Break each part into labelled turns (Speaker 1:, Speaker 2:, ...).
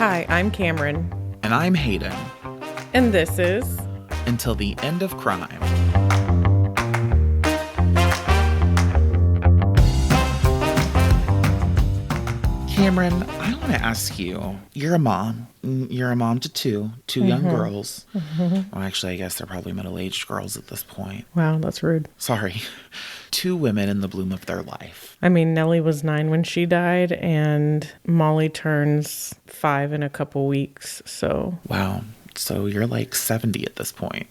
Speaker 1: Hi, I'm Cameron.
Speaker 2: And I'm Hayden.
Speaker 1: And this is
Speaker 2: Until the End of Crime. Cameron, I want to ask you, you're a mom. You're a mom to two young girls. Mm-hmm. Well, actually, I guess they're probably middle-aged girls at this point.
Speaker 1: Wow, that's rude.
Speaker 2: Sorry. 2 women in the bloom of their life.
Speaker 1: I mean, Nellie was 9 when she died, and Molly turns 5 in a couple weeks, so...
Speaker 2: Wow. So you're like 70 at this point.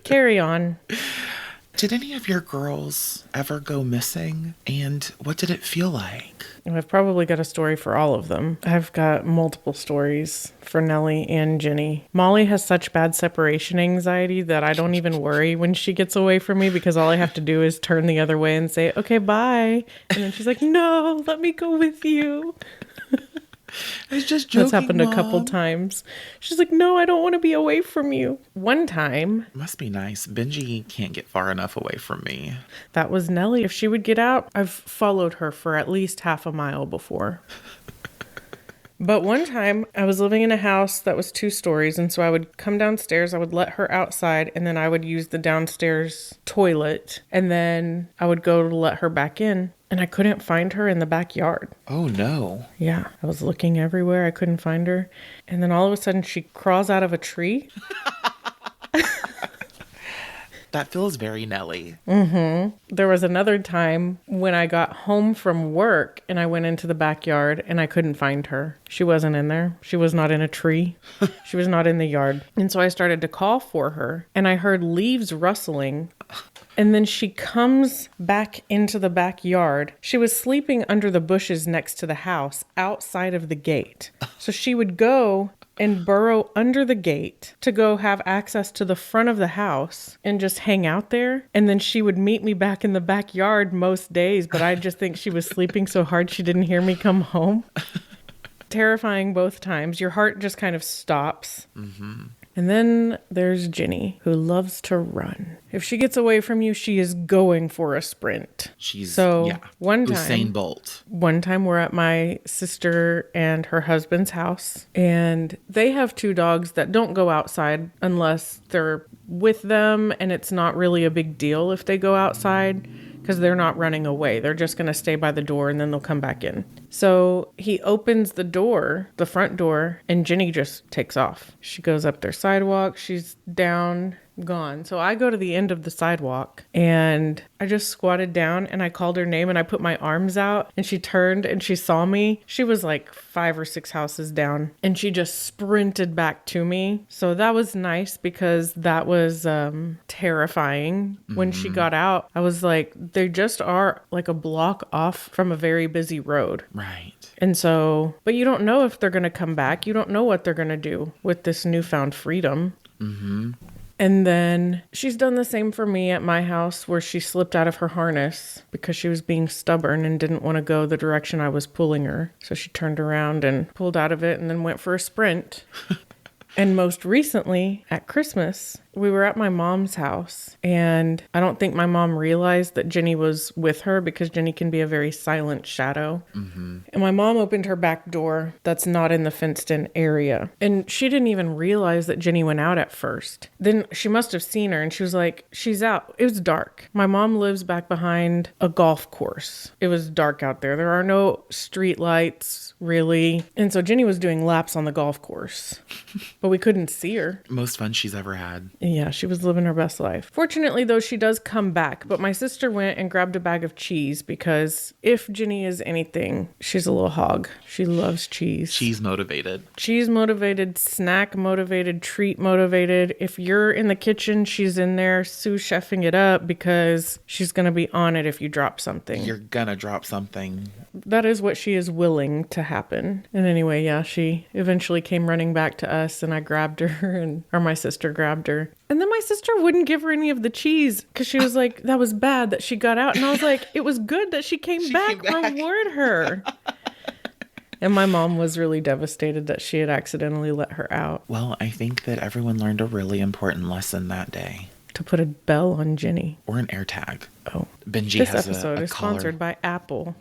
Speaker 1: Carry on.
Speaker 2: Did any of your girls ever go missing? And what did it feel like?
Speaker 1: I've probably got a story for all of them. I've got multiple stories for Nellie and Ginny. Molly has such bad separation anxiety that I don't even worry when she gets away from me, because all I have to do is turn the other way and say, okay, bye. And then she's like, no, let me go with you.
Speaker 2: I was just joking,
Speaker 1: That's happened
Speaker 2: Mom.
Speaker 1: a couple times. She's like, no, I don't want to be away from you. One time.
Speaker 2: Must be nice. Benji can't get far enough away from me.
Speaker 1: That was Nellie. If she would get out, I've followed her for at least half a mile before. But one time I was living in a house that was 2 stories. And so I would come downstairs, I would let her outside, and then I would use the downstairs toilet. And then I would go to let her back in. And I couldn't find her in the backyard.
Speaker 2: Oh, no.
Speaker 1: Yeah, I was looking everywhere. I couldn't find her. And then all of a sudden she crawls out of a tree.
Speaker 2: That feels very Nelly.
Speaker 1: Mm-hmm. There was another time when I got home from work and I went into the backyard and I couldn't find her. She wasn't in there. She was not in a tree. She was not in the yard. And so I started to call for her and I heard leaves rustling. And then she comes back into the backyard. She was sleeping under the bushes next to the house outside of the gate. So she would go and burrow under the gate to go have access to the front of the house and just hang out there. And then she would meet me back in the backyard most days. But I just think she was sleeping so hard she didn't hear me come home. Terrifying both times. Your heart just kind of stops. Mm-hmm. And then there's Ginny, who loves to run. If she gets away from you, she is going for a sprint. One time,
Speaker 2: Usain Bolt.
Speaker 1: One time we're at my sister and her husband's house, and they have 2 dogs that don't go outside unless they're with them, and it's not really a big deal if they go outside, because they're not running away. They're just going to stay by the door and then they'll come back in. So he opens the door, the front door, and Ginny just takes off. She goes up their sidewalk. She's down, gone. So I go to the end of the sidewalk and I just squatted down and I called her name and I put my arms out and she turned and she saw me. She was like 5 or 6 houses down and she just sprinted back to me. So that was nice because that was terrifying. Mm-hmm. When she got out, I was like, they just are like a block off from a very busy road.
Speaker 2: Right.
Speaker 1: And so, but you don't know if they're going to come back. You don't know what they're going to do with this newfound freedom. Mm-hmm. And then she's done the same for me at my house, where she slipped out of her harness because she was being stubborn and didn't want to go the direction I was pulling her. So she turned around and pulled out of it and then went for a sprint. And most recently at Christmas, we were at my mom's house, and I don't think my mom realized that Ginny was with her because Ginny can be a very silent shadow. Mm-hmm. And my mom opened her back door that's not in the fenced-in area. And she didn't even realize that Ginny went out at first. Then she must have seen her, and she was like, she's out. It was dark. My mom lives back behind a golf course. It was dark out there. There are no street lights, really. And so Ginny was doing laps on the golf course. But we couldn't see her.
Speaker 2: Most fun she's ever had.
Speaker 1: Yeah, she was living her best life. Fortunately, though, she does come back. But my sister went and grabbed a bag of cheese because if Ginny is anything, she's a little hog. She loves cheese.
Speaker 2: Cheese motivated.
Speaker 1: Cheese motivated, snack motivated, treat motivated. If you're in the kitchen, she's in there sous chefing it up because she's going to be on it if you drop something.
Speaker 2: You're going to drop something.
Speaker 1: That is what she is willing to happen. And anyway, yeah, she eventually came running back to us and I grabbed her or my sister grabbed her. And then my sister wouldn't give her any of the cheese because she was like, that was bad that she got out. And I was like, it was good that she came back. Reward her. And my mom was really devastated that she had accidentally let her out.
Speaker 2: Well, I think that everyone learned a really important lesson that day.
Speaker 1: To put a bell on Ginny.
Speaker 2: Or an AirTag.
Speaker 1: Oh.
Speaker 2: Benji
Speaker 1: this
Speaker 2: has
Speaker 1: episode
Speaker 2: a
Speaker 1: is
Speaker 2: collar.
Speaker 1: Sponsored by Apple.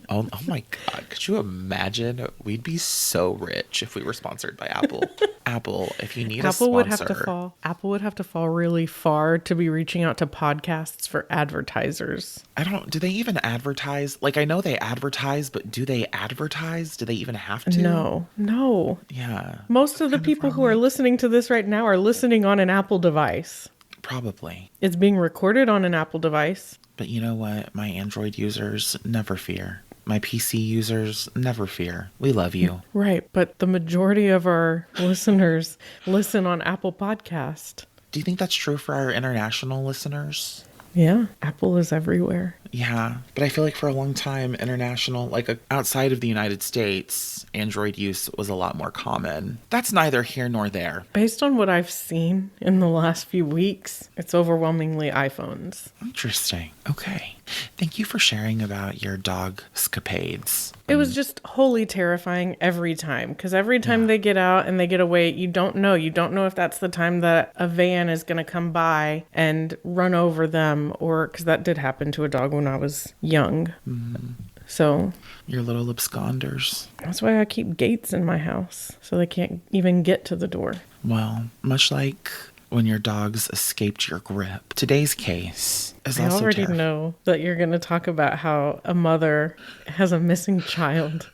Speaker 2: Oh my God. Could you imagine? We'd be so rich if we were sponsored by Apple. Apple, if you need a sponsor.
Speaker 1: Apple would have to fall really far to be reaching out to podcasts for advertisers.
Speaker 2: Do they even advertise? Like, I know they advertise, but do they advertise? Do they even have to?
Speaker 1: No.
Speaker 2: Yeah.
Speaker 1: Most of the people who are listening to this right now are listening on an Apple device.
Speaker 2: Probably.
Speaker 1: It's being recorded on an Apple device.
Speaker 2: But you know what? My Android users, never fear. My PC users, never fear. We love you.
Speaker 1: Right, but the majority of our listeners listen on Apple Podcast.
Speaker 2: Do you think that's true for our international listeners?
Speaker 1: Yeah, Apple is everywhere.
Speaker 2: Yeah, but I feel like for a long time, international, outside of the United States, Android use was a lot more common. That's neither here nor there.
Speaker 1: Based on what I've seen in the last few weeks, it's overwhelmingly iPhones.
Speaker 2: Interesting. Okay. Thank you for sharing about your dog escapades.
Speaker 1: It was just wholly terrifying every time, because every time they get out and they get away, you don't know. You don't know if that's the time that a van is going to come by and run over them, or because that did happen to a dog when I was young. Mm-hmm. So
Speaker 2: your little absconders.
Speaker 1: That's why I keep gates in my house, so they can't even get to the door.
Speaker 2: Well, much like when your dogs escaped your grip, today's case is also
Speaker 1: I already know that you're going to talk about how a mother has a missing child,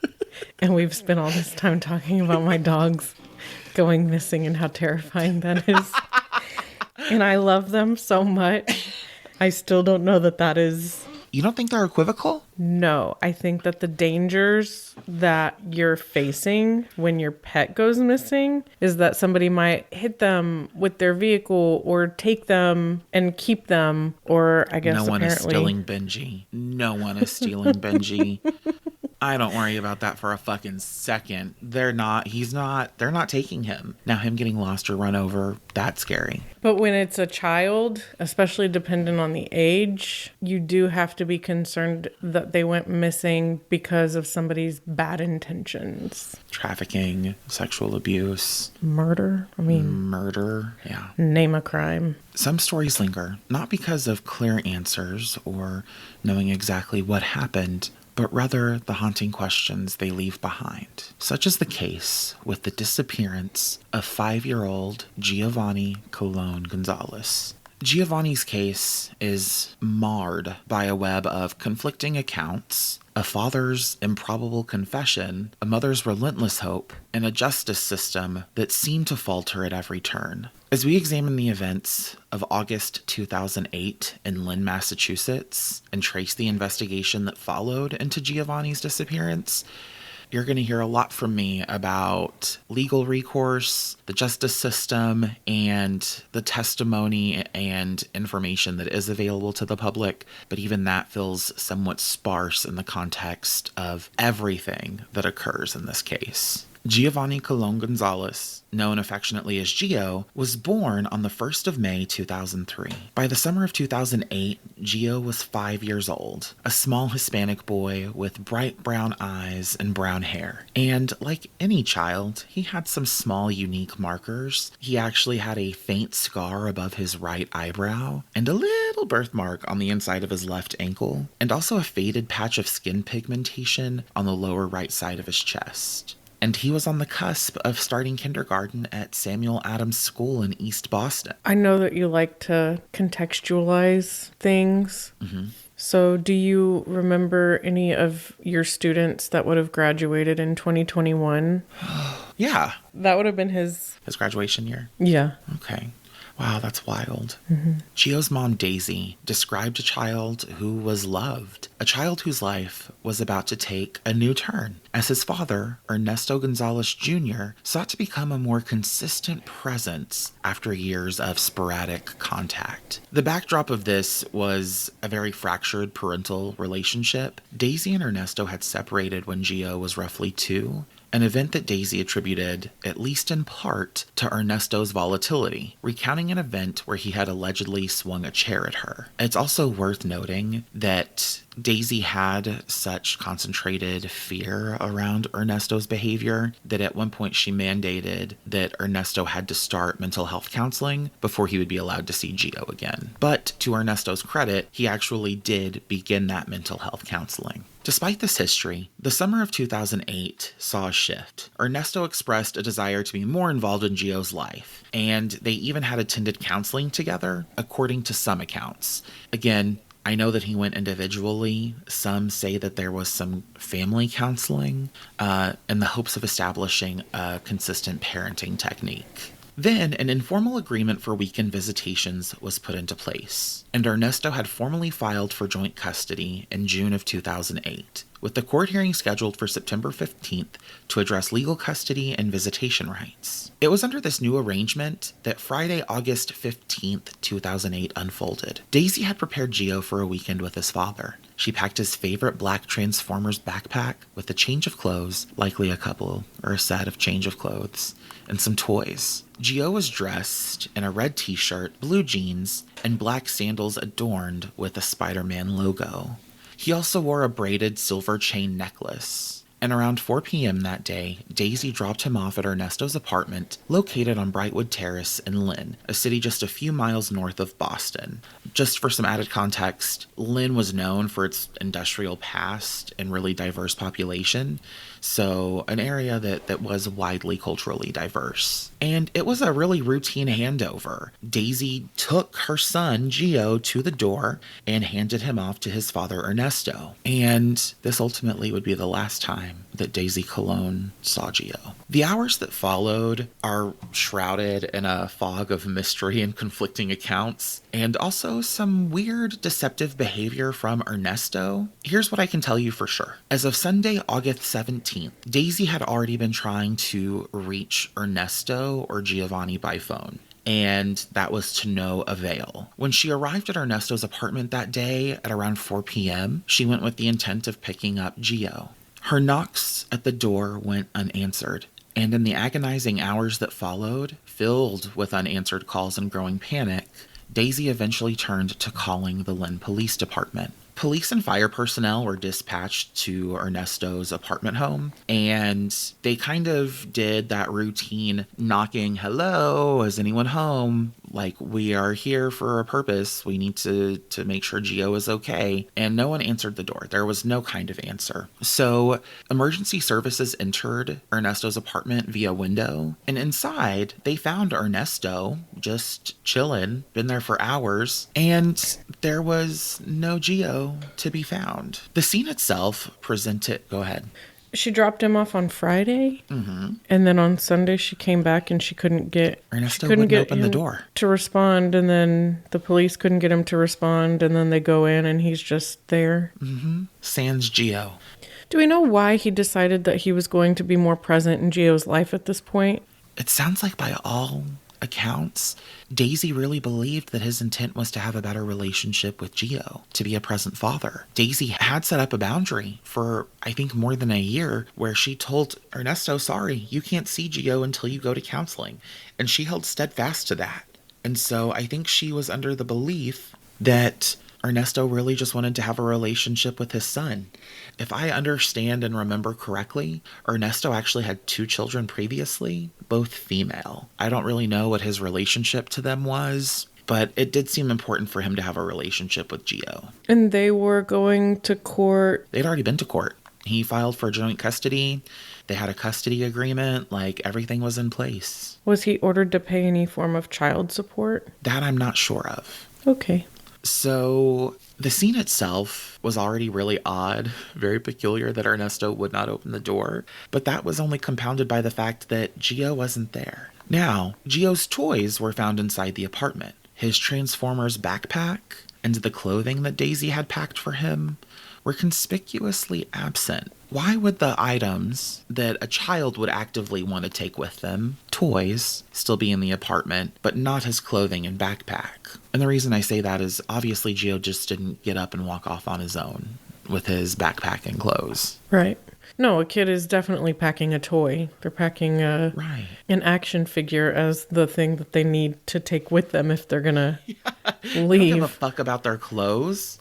Speaker 1: and we've spent all this time talking about my dogs going missing and how terrifying that is. And I love them so much. I still don't know that is...
Speaker 2: You don't think they're equivocal?
Speaker 1: No, I think that the dangers that you're facing when your pet goes missing is that somebody might hit them with their vehicle or take them and keep them, or I guess
Speaker 2: no one is stealing Benji. No one is stealing Benji. I don't worry about that for a fucking second. They're not taking him. Now him getting lost or run over, that's scary.
Speaker 1: But when it's a child, especially dependent on the age, you do have to be concerned that they went missing because of somebody's bad intentions.
Speaker 2: Trafficking, sexual abuse.
Speaker 1: Murder.
Speaker 2: Murder, yeah.
Speaker 1: Name a crime.
Speaker 2: Some stories linger, not because of clear answers or knowing exactly what happened, but rather the haunting questions they leave behind, such as the case with the disappearance of 5-year-old Giovanni Colon Gonzalez. Giovanni's case is marred by a web of conflicting accounts, a father's improbable confession, a mother's relentless hope, and a justice system that seemed to falter at every turn. As we examine the events of August 2008 in Lynn, Massachusetts, and trace the investigation that followed into Giovanni's disappearance, you're going to hear a lot from me about legal recourse, the justice system, and the testimony and information that is available to the public. But even that feels somewhat sparse in the context of everything that occurs in this case. Giovanni Colon Gonzalez, known affectionately as Gio, was born on the 1st of May 2003. By the summer of 2008, Gio was 5 years old, a small Hispanic boy with bright brown eyes and brown hair. And like any child, he had some small unique markers. He actually had a faint scar above his right eyebrow, and a little birthmark on the inside of his left ankle, and also a faded patch of skin pigmentation on the lower right side of his chest. And he was on the cusp of starting kindergarten at Samuel Adams School in East Boston.
Speaker 1: I know that you like to contextualize things. Mm-hmm. So do you remember any of your students that would have graduated in 2021?
Speaker 2: Yeah.
Speaker 1: That would have been his
Speaker 2: graduation year?
Speaker 1: Yeah.
Speaker 2: Okay. Wow, that's wild.
Speaker 1: Mm-hmm.
Speaker 2: Gio's mom, Daisy, described a child who was loved, a child whose life was about to take a new turn, as his father, Ernesto Gonzalez Jr., sought to become a more consistent presence after years of sporadic contact. The backdrop of this was a very fractured parental relationship. Daisy and Ernesto had separated when Gio was roughly 2, an event that Daisy attributed, at least in part, to Ernesto's volatility, recounting an event where he had allegedly swung a chair at her. It's also worth noting that Daisy had such concentrated fear around Ernesto's behavior that at one point she mandated that Ernesto had to start mental health counseling before he would be allowed to see Gio again. But to Ernesto's credit, he actually did begin that mental health counseling. Despite this history, the summer of 2008 saw a shift. Ernesto expressed a desire to be more involved in Gio's life, and they even had attended counseling together, according to some accounts. Again, I know that he went individually. Some say that there was some family counseling in the hopes of establishing a consistent parenting technique. Then, an informal agreement for weekend visitations was put into place, and Ernesto had formally filed for joint custody in June of 2008, with the court hearing scheduled for September 15th to address legal custody and visitation rights. It was under this new arrangement that Friday, August 15th, 2008 unfolded. Daisy had prepared Gio for a weekend with his father. She packed his favorite black Transformers backpack with a change of clothes, likely a couple or a set of change of clothes, and some toys. Gio was dressed in a red t-shirt, blue jeans, and black sandals adorned with a Spider-Man logo. He also wore a braided silver chain necklace. And around 4 p.m. that day, Daisy dropped him off at Ernesto's apartment, located on Brightwood Terrace in Lynn, a city just a few miles north of Boston. Just for some added context, Lynn was known for its industrial past and really diverse population, so an area that was widely culturally diverse. And it was a really routine handover. Daisy took her son, Gio, to the door and handed him off to his father, Ernesto. And this ultimately would be the last time that Daisy Colon saw Gio. The hours that followed are shrouded in a fog of mystery and conflicting accounts, and also some weird, deceptive behavior from Ernesto. Here's what I can tell you for sure. As of Sunday, August 17th, Daisy had already been trying to reach Ernesto or Giovanni by phone, and that was to no avail. When she arrived at Ernesto's apartment that day at around 4 p.m., she went with the intent of picking up Gio. Her knocks at the door went unanswered, and in the agonizing hours that followed, filled with unanswered calls and growing panic, Daisy eventually turned to calling the Lynn Police Department. Police and fire personnel were dispatched to Ernesto's apartment home, and they kind of did that routine knocking, hello, is anyone home? Like, we are here for a purpose. We need to make sure Gio is okay. And no one answered the door. There was no kind of answer. So emergency services entered Ernesto's apartment via window, and inside they found Ernesto just chilling, been there for hours, and there was no Gio to be found. The scene itself presented... Go ahead.
Speaker 1: She dropped him off on Friday, and then on Sunday she came back and she couldn't get...
Speaker 2: Ernesto wouldn't open the door
Speaker 1: to respond, and then the police couldn't get him to respond, and then they go in and he's just there.
Speaker 2: Sans Gio.
Speaker 1: Do we know why he decided that he was going to be more present in Gio's life at this point?
Speaker 2: It sounds like by all accounts, Daisy really believed that his intent was to have a better relationship with Gio, to be a present father. Daisy had set up a boundary for, I think, more than a year where she told Ernesto, sorry, you can't see Gio until you go to counseling. And she held steadfast to that. And so I think she was under the belief that Ernesto really just wanted to have a relationship with his son. If I understand and remember correctly, Ernesto actually had 2 children previously, both female. I don't really know what his relationship to them was, but it did seem important for him to have a relationship with Gio.
Speaker 1: And they were going to court.
Speaker 2: They'd already been to court. He filed for joint custody. They had a custody agreement. Like, everything was in place.
Speaker 1: Was he ordered to pay any form of child support?
Speaker 2: That I'm not sure of.
Speaker 1: Okay.
Speaker 2: So the scene itself was already really odd, very peculiar that Ernesto would not open the door, but that was only compounded by the fact that Gio wasn't there. Now, Gio's toys were found inside the apartment. His Transformers backpack and the clothing that Daisy had packed for him were conspicuously absent. Why would the items that a child would actively want to take with them, toys, still be in the apartment, but not his clothing and backpack? And the reason I say that is obviously Gio just didn't get up and walk off on his own with his backpack and clothes.
Speaker 1: Right. No, a kid is definitely packing a toy. They're packing an action figure as the thing that they need to take with them if they're going to leave.
Speaker 2: They don't give a fuck about their clothes.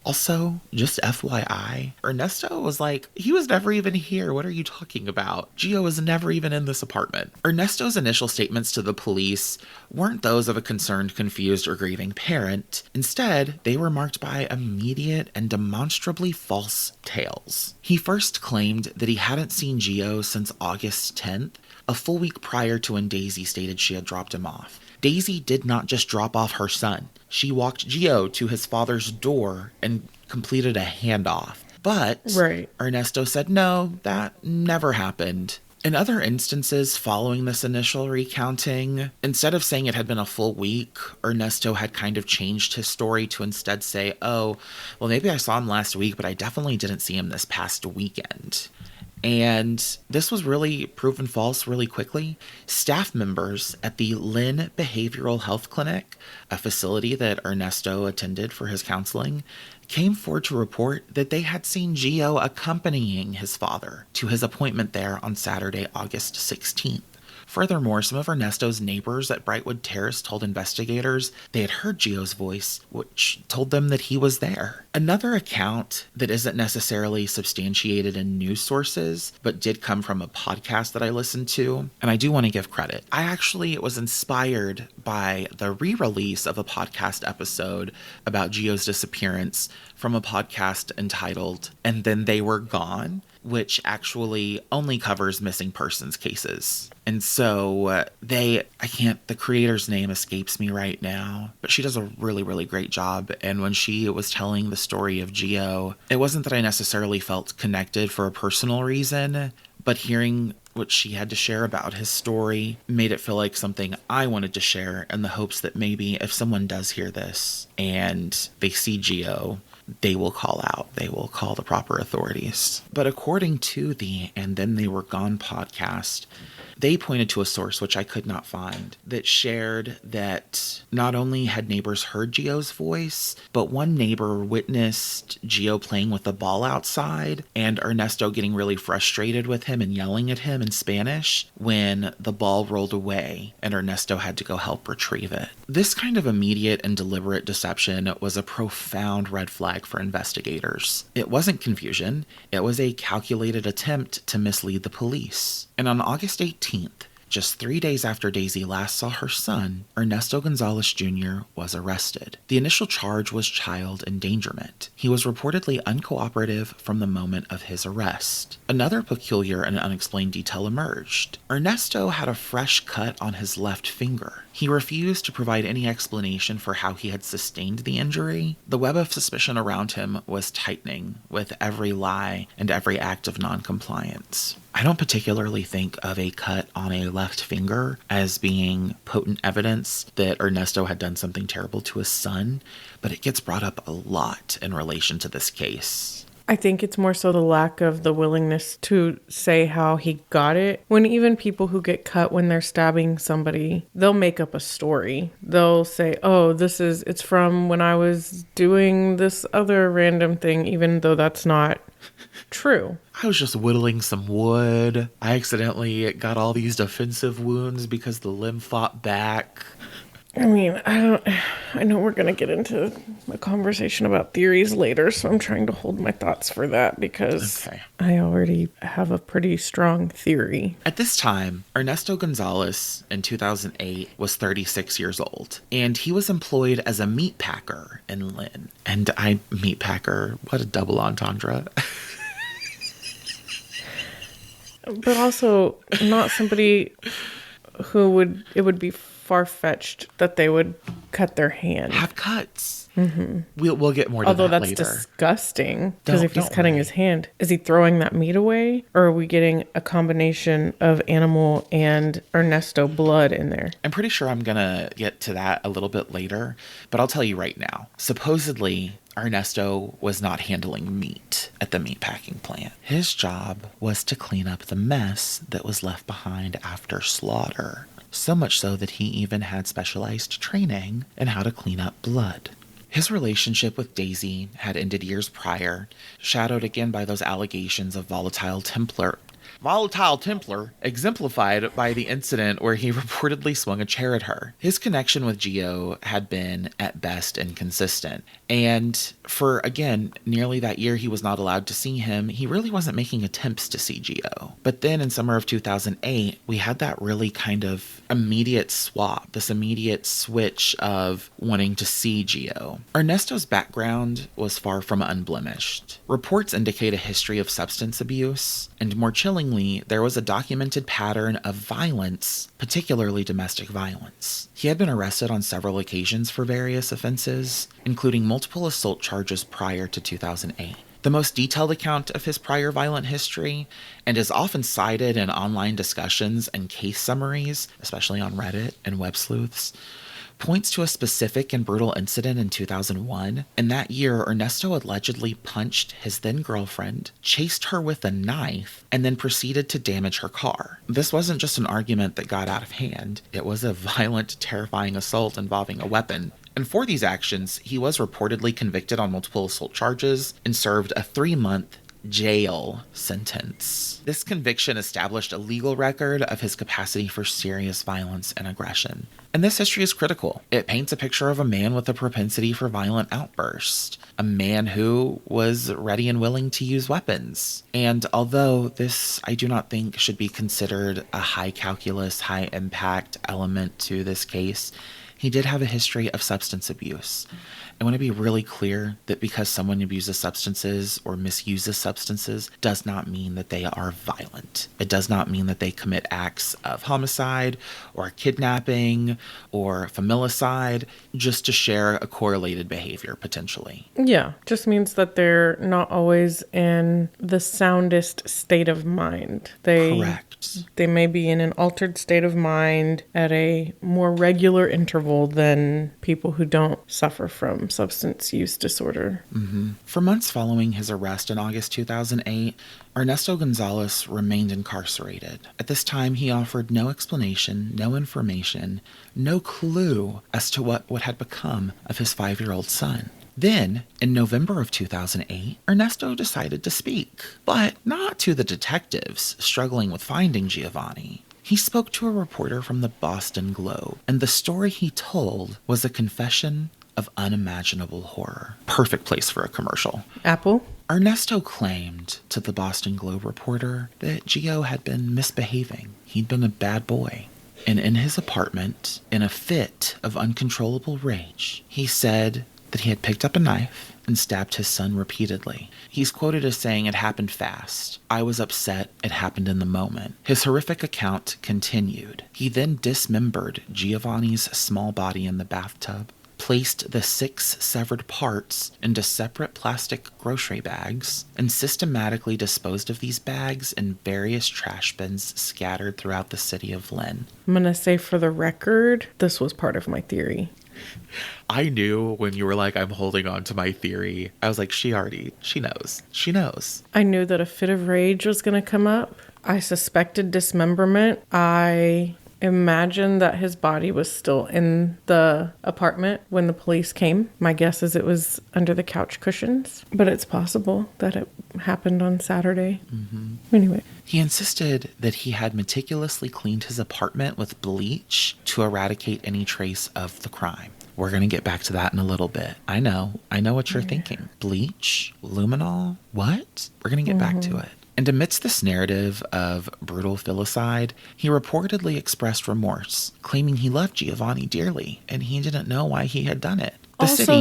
Speaker 2: Also, just FYI, Ernesto was like, he was never even here. What are you talking about? Gio was never even in this apartment. Ernesto's initial statements to the police weren't those of a concerned, confused, or grieving parent. Instead, they were marked by immediate and demonstrably false tales. He first claimed that he hadn't seen Gio since August 10th, a full week prior to when Daisy stated she had dropped him off. Daisy did not just drop off her son. She walked Gio to his father's door and completed a handoff. But
Speaker 1: Right.
Speaker 2: Ernesto said no, that never happened. In other instances following this initial recounting, instead of saying it had been a full week, Ernesto had kind of changed his story to instead say, oh, well, maybe I saw him last week, but I definitely didn't see him this past weekend. And this was really proven false really quickly. Staff members at the Lynn Behavioral Health Clinic, a facility that Ernesto attended for his counseling, came forward to report that they had seen Gio accompanying his father to his appointment there on Saturday, August 16th. Furthermore, some of Ernesto's neighbors at Brightwood Terrace told investigators they had heard Gio's voice, which told them that he was there. Another account that isn't necessarily substantiated in news sources, but did come from a podcast that I listened to, and I do want to give credit. I actually was inspired by the re-release of a podcast episode about Gio's disappearance from a podcast entitled "And Then They Were Gone," which actually only covers missing persons cases. And so the creator's name escapes me right now, but she does a really, really great job. And when she was telling the story of Gio, it wasn't that I necessarily felt connected for a personal reason, but hearing what she had to share about his story made it feel like something I wanted to share, in the hopes that maybe if someone does hear this and they see Gio, they will call out. They will call the proper authorities. But according to the "And Then They Were Gone" podcast, they pointed to a source, which I could not find, that shared that not only had neighbors heard Gio's voice, but one neighbor witnessed Gio playing with the ball outside and Ernesto getting really frustrated with him and yelling at him in Spanish when the ball rolled away and Ernesto had to go help retrieve it. This kind of immediate and deliberate deception was a profound red flag for investigators. It wasn't confusion, it was a calculated attempt to mislead the police. And on August 18th, just 3 days after Daisy last saw her son, Ernesto Gonzalez Jr. was arrested. The initial charge was child endangerment. He was reportedly uncooperative from the moment of his arrest. Another peculiar and unexplained detail emerged. Ernesto had a fresh cut on his left finger. He refused to provide any explanation for how he had sustained the injury. The web of suspicion around him was tightening with every lie and every act of noncompliance. I don't particularly think of a cut on a left finger as being potent evidence that Ernesto had done something terrible to his son, but it gets brought up a lot in relation to this case.
Speaker 1: I think it's more so the lack of the willingness to say how he got it. When even people who get cut when they're stabbing somebody, they'll make up a story. They'll say, oh, it's from when I was doing this other random thing, even though that's not true.
Speaker 2: I was just whittling some wood. I accidentally got all these defensive wounds because the limb fought back.
Speaker 1: I mean, I know we're going to get into a conversation about theories later, so I'm trying to hold my thoughts for that because I already have a pretty strong theory.
Speaker 2: At this time, Ernesto Gonzalez in 2008 was 36 years old, and he was employed as a meat packer in Lynn. And meat packer, what a double entendre.
Speaker 1: But also not somebody who it would be far-fetched that they would cut their hand.
Speaker 2: Have cuts. Mm-hmm. We'll get more to
Speaker 1: Although
Speaker 2: that
Speaker 1: that's
Speaker 2: later.
Speaker 1: Disgusting. Because if he's
Speaker 2: don't
Speaker 1: cutting
Speaker 2: worry.
Speaker 1: his hand, is he throwing that meat away? Or are we getting a combination of animal and Ernesto blood in there?
Speaker 2: I'm pretty sure I'm going to get to that a little bit later, but I'll tell you right now. Supposedly, Ernesto was not handling meat at the meatpacking plant. His job was to clean up the mess that was left behind after slaughter. So much so that he even had specialized training in how to clean up blood. His relationship with Daisy had ended years prior, shadowed again by those allegations of volatile temper. Volatile Templar, exemplified by the incident where he reportedly swung a chair at her. His connection with Gio had been, at best, inconsistent. And for, again, nearly that year he was not allowed to see him, he really wasn't making attempts to see Gio. But then in summer of 2008, we had that really kind of immediate swap, this immediate switch of wanting to see Gio. Ernesto's background was far from unblemished. Reports indicate a history of substance abuse, and more chillingly, there was a documented pattern of violence, particularly domestic violence. He had been arrested on several occasions for various offenses, including multiple assault charges prior to 2008. The most detailed account of his prior violent history, and is often cited in online discussions and case summaries, especially on Reddit and web sleuths, points to a specific and brutal incident in 2001. In that year, Ernesto allegedly punched his then girlfriend, chased her with a knife, and then proceeded to damage her car. This wasn't just an argument that got out of hand. It was a violent, terrifying assault involving a weapon. And for these actions, he was reportedly convicted on multiple assault charges and served a 3-month jail sentence. This conviction established a legal record of his capacity for serious violence and aggression. And this history is critical. It paints a picture of a man with a propensity for violent outbursts, a man who was ready and willing to use weapons. And although this, I do not think, should be considered a high calculus, high impact element to this case, he did have a history of substance abuse. I want to be really clear that because someone abuses substances or misuses substances does not mean that they are violent. It does not mean that they commit acts of homicide or kidnapping or familicide just to share a correlated behavior potentially.
Speaker 1: Yeah, just means that they're not always in the soundest state of mind.
Speaker 2: Correct.
Speaker 1: They may be in an altered state of mind at a more regular interval than people who don't suffer from substance use disorder.
Speaker 2: Mm-hmm. For months following his arrest in August 2008, Ernesto Gonzalez remained incarcerated. At this time, he offered no explanation, no information, no clue as to what had become of his 5-year-old son. Then, in November of 2008, Ernesto decided to speak, but not to the detectives struggling with finding Giovanni. He spoke to a reporter from the Boston Globe, and the story he told was a confession of unimaginable horror. Perfect place for a commercial.
Speaker 1: Apple?
Speaker 2: Ernesto claimed to the Boston Globe reporter that Gio had been misbehaving. He'd been a bad boy. And in his apartment, in a fit of uncontrollable rage, he said that he had picked up a knife and stabbed his son repeatedly. He's quoted as saying, "It happened fast. I was upset. It happened in the moment." His horrific account continued. He then dismembered Giovanni's small body in the bathtub, placed the 6 severed parts into separate plastic grocery bags, and systematically disposed of these bags in various trash bins scattered throughout the city of Lynn.
Speaker 1: I'm going to say for the record, this was part of my theory.
Speaker 2: I knew when you were like, I'm holding on to my theory. I was like, she knows. She knows.
Speaker 1: I knew that a fit of rage was going to come up. I suspected dismemberment. I imagined that his body was still in the apartment when the police came. My guess is it was under the couch cushions, but it's possible that it happened on Saturday. Mm-hmm. Anyway.
Speaker 2: He insisted that he had meticulously cleaned his apartment with bleach to eradicate any trace of the crime. We're going to get back to that in a little bit. I know what you're thinking. Bleach? Luminol? What? We're going to get back to it. And amidst this narrative of brutal filicide, he reportedly expressed remorse, claiming he loved Giovanni dearly, and he didn't know why he had done it.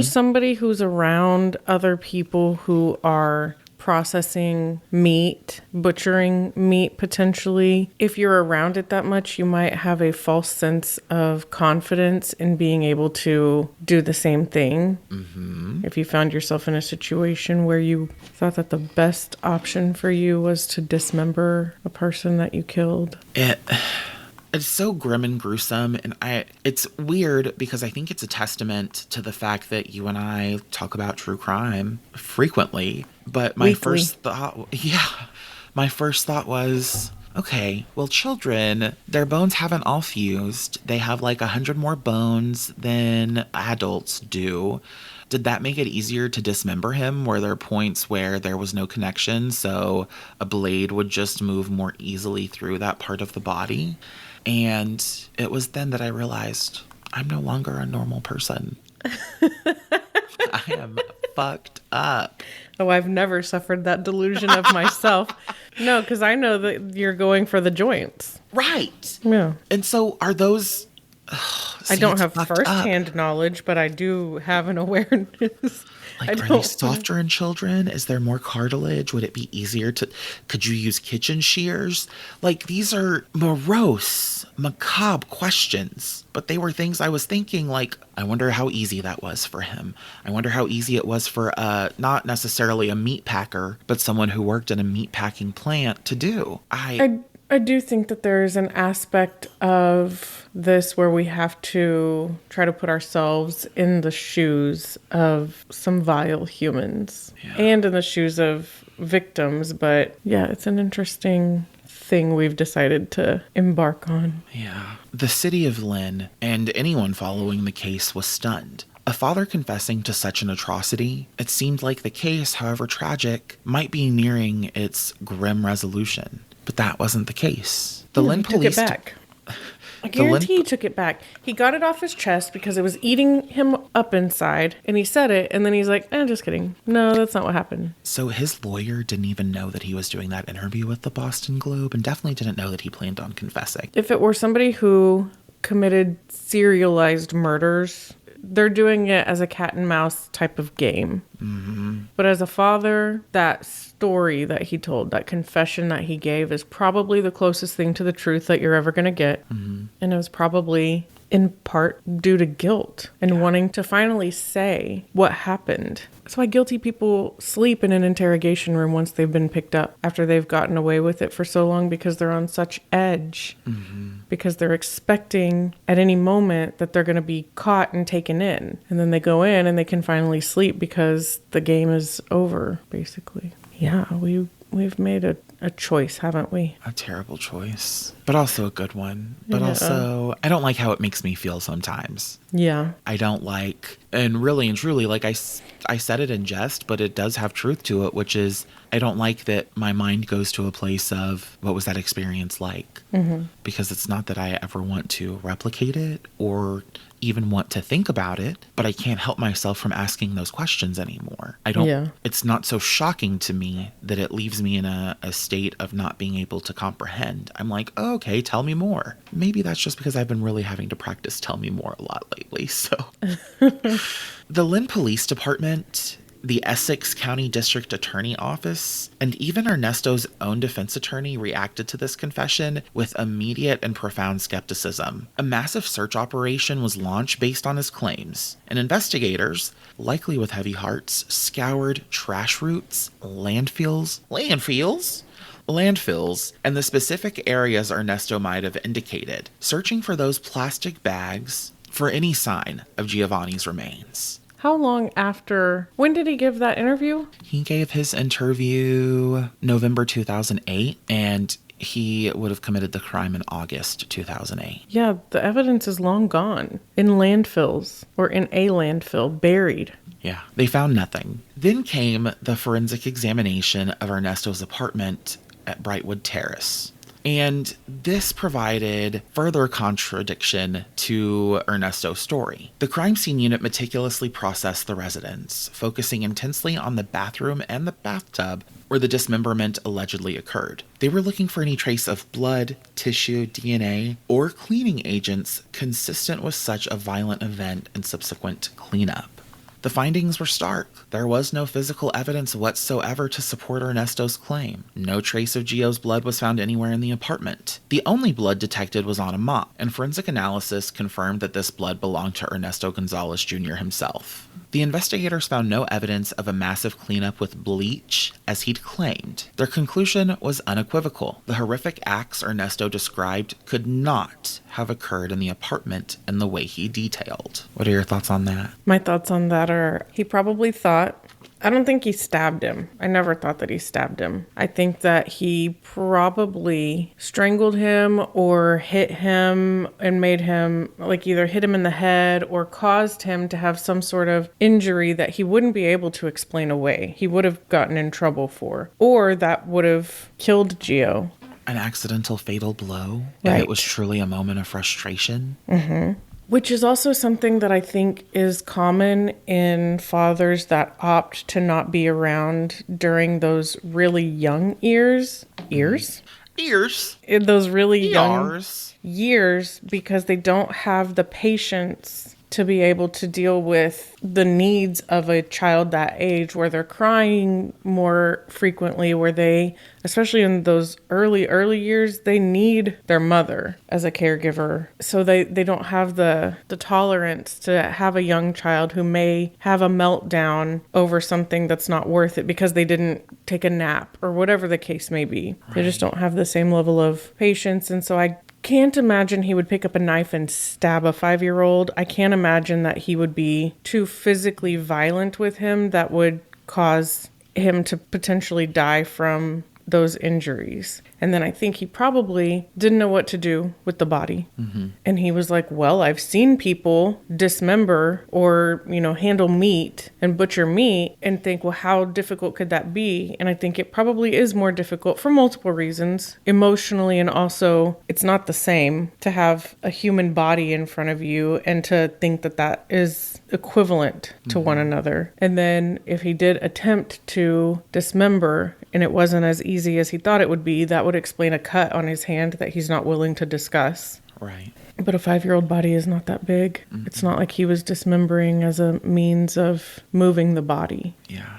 Speaker 1: Somebody who's around other people who are processing meat, butchering meat potentially. If you're around it that much, you might have a false sense of confidence in being able to do the same thing. Mm-hmm. If you found yourself in a situation where you thought that the best option for you was to dismember a person that you killed.
Speaker 2: It's so grim and gruesome, and it's weird because I think it's a testament to the fact that you and I talk about true crime frequently. But my first thought was, Okay, well, children, their bones haven't all fused. They have like 100 more bones than adults do. Did that make it easier to dismember him? Were there points where there was no connection, so a blade would just move more easily through that part of the body? And it was then that I realized I'm no longer a normal person. I am fucked up.
Speaker 1: Oh, I've never suffered that delusion of myself. No, because I know that you're going for the joints.
Speaker 2: Right.
Speaker 1: Yeah.
Speaker 2: And so are those...
Speaker 1: I don't
Speaker 2: it's
Speaker 1: have
Speaker 2: fucked up.
Speaker 1: firsthand knowledge, but I do have an awareness.
Speaker 2: Like, are they softer in children? Is there more cartilage? Would it be easier to... Could you use kitchen shears? Like, these are morose, macabre questions. But they were things I was thinking, like, I wonder how easy that was for him. I wonder how easy it was for, not necessarily a meat packer, but someone who worked in a meat packing plant to do.
Speaker 1: I do think that there is an aspect of this where we have to try to put ourselves in the shoes of some vile humans and in the shoes of victims. But yeah, it's an interesting thing we've decided to embark on.
Speaker 2: Yeah. The city of Lynn and anyone following the case was stunned. A father confessing to such an atrocity, it seemed like the case, however tragic, might be nearing its grim resolution. But that wasn't the case. The Lynn police
Speaker 1: took it back. I guarantee he took it back. He got it off his chest because it was eating him up inside, and he said it, and then he's like, just kidding. No, that's not what happened.
Speaker 2: So his lawyer didn't even know that he was doing that interview with the Boston Globe, and definitely didn't know that he planned on confessing.
Speaker 1: If it were somebody who committed serialized murders, they're doing it as a cat and mouse type of game. Mm-hmm. But as a father, that story that he told, that confession that he gave is probably the closest thing to the truth that you're ever going to get. Mm-hmm. And it was probably in part due to guilt and wanting to finally say what happened. That's why guilty people sleep in an interrogation room once they've been picked up, after they've gotten away with it for so long, because they're on such edge. Mm-hmm. Because they're expecting at any moment that they're going to be caught and taken in. And then they go in and they can finally sleep because the game is over, basically. Yeah, we've made a choice, haven't we?
Speaker 2: A terrible choice, but also a good one. But also, I don't like how it makes me feel sometimes.
Speaker 1: Yeah.
Speaker 2: I don't like, and really and truly, like I said it in jest, but it does have truth to it, which is I don't like that my mind goes to a place of what was that experience like? Mm-hmm. Because it's not that I ever want to replicate it or even want to think about it, but I can't help myself from asking those questions anymore. It's not so shocking to me that it leaves me in a state of not being able to comprehend. I'm like, oh, okay, tell me more. Maybe that's just because I've been really having to practice tell me more a lot lately. So the Lynn Police Department, the Essex County District Attorney Office, and even Ernesto's own defense attorney reacted to this confession with immediate and profound skepticism. A massive search operation was launched based on his claims, and investigators, likely with heavy hearts, scoured trash routes, landfills, and the specific areas Ernesto might have indicated, searching for those plastic bags for any sign of Giovanni's remains.
Speaker 1: How long after? When did he give that interview?
Speaker 2: He gave his interview November 2008, and he would have committed the crime in August 2008.
Speaker 1: Yeah, the evidence is long gone. In landfills, or in a landfill, buried.
Speaker 2: Yeah, they found nothing. Then came the forensic examination of Ernesto's apartment at Brightwood Terrace. And this provided further contradiction to Ernesto's story. The crime scene unit meticulously processed the residence, focusing intensely on the bathroom and the bathtub where the dismemberment allegedly occurred. They were looking for any trace of blood, tissue, DNA, or cleaning agents consistent with such a violent event and subsequent cleanup. The findings were stark. There was no physical evidence whatsoever to support Ernesto's claim. No trace of Gio's blood was found anywhere in the apartment. The only blood detected was on a mop, and forensic analysis confirmed that this blood belonged to Ernesto Gonzalez Jr. himself. The investigators found no evidence of a massive cleanup with bleach, as he'd claimed. Their conclusion was unequivocal. The horrific acts Ernesto described could not have occurred in the apartment in the way he detailed. What are your thoughts on that?
Speaker 1: My thoughts on that are, he probably thought, I don't think he stabbed him. I never thought that he stabbed him. I think that he probably strangled him or hit him and made him, like, either hit him in the head or caused him to have some sort of injury that he wouldn't be able to explain away. He would have gotten in trouble for, or that would have killed Gio.
Speaker 2: An accidental fatal blow.
Speaker 1: Right.
Speaker 2: And it was truly a moment of frustration.
Speaker 1: Which is also something that I think is common in fathers that opt to not be around during those really young years. Ears?
Speaker 2: Ears.
Speaker 1: In those really young
Speaker 2: Ears.
Speaker 1: years, because they don't have the patience to be able to deal with the needs of a child that age, where they're crying more frequently, where they, especially in those early years, they need their mother as a caregiver. So they don't have the tolerance to have a young child who may have a meltdown over something that's not worth it because they didn't take a nap or whatever the case may be. Right. They just don't have the same level of patience. And so I can't imagine he would pick up a knife and stab a 5-year-old. I can't imagine that he would be too physically violent with him that would cause him to potentially die from those injuries. And then I think he probably didn't know what to do with the body. And he was like, well, I've seen people dismember or, handle meat and butcher meat, and think, well, how difficult could that be? And I think it probably is more difficult for multiple reasons. Emotionally, and also it's not the same to have a human body in front of you and to think that that is equivalent to one another. And then if he did attempt to dismember and it wasn't as easy as he thought it would be, that would explain a cut on his hand that he's not willing to discuss.
Speaker 2: Right.
Speaker 1: But a 5-year-old body is not that big. It's not like he was dismembering as a means of moving the body.
Speaker 2: Yeah.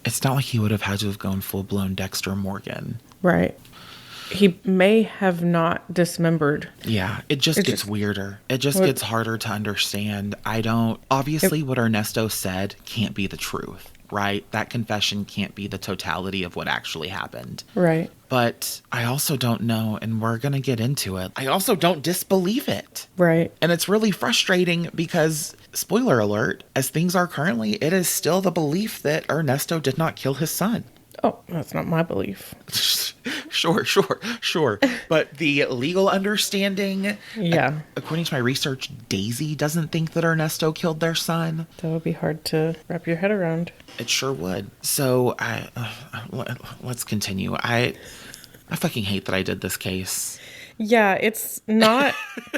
Speaker 2: It's not like he would have had to have gone full-blown Dexter Morgan.
Speaker 1: Right. He may have not dismembered.
Speaker 2: Yeah, it just gets weirder. It just gets harder to understand. Obviously what Ernesto said can't be the truth, right? That confession can't be the totality of what actually happened.
Speaker 1: Right.
Speaker 2: But I also don't know, and we're going to get into it, I also don't disbelieve it.
Speaker 1: Right.
Speaker 2: And it's really frustrating because, spoiler alert, as things are currently, it is still the belief that Ernesto did not kill his son.
Speaker 1: Oh, that's not my belief.
Speaker 2: Sure. But the legal understanding,
Speaker 1: yeah,
Speaker 2: according to my research, Daisy doesn't think that Ernesto killed their son.
Speaker 1: That would be hard to wrap your head around.
Speaker 2: It sure would. So let's continue. I fucking hate that I did this case.
Speaker 1: Yeah, it's not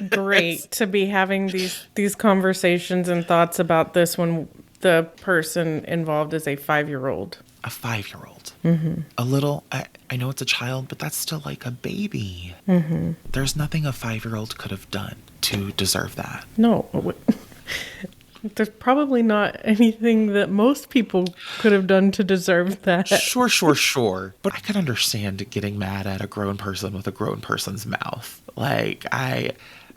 Speaker 1: great to be having these conversations and thoughts about this when the person involved is a 5-year-old.
Speaker 2: A 5-year-old. Mm-hmm. A little, I know it's a child, but that's still like a baby. Mm-hmm. There's nothing a 5-year-old could have done to deserve that.
Speaker 1: No. There's probably not anything that most people could have done to deserve that.
Speaker 2: Sure. But I could understand getting mad at a grown person with a grown person's mouth.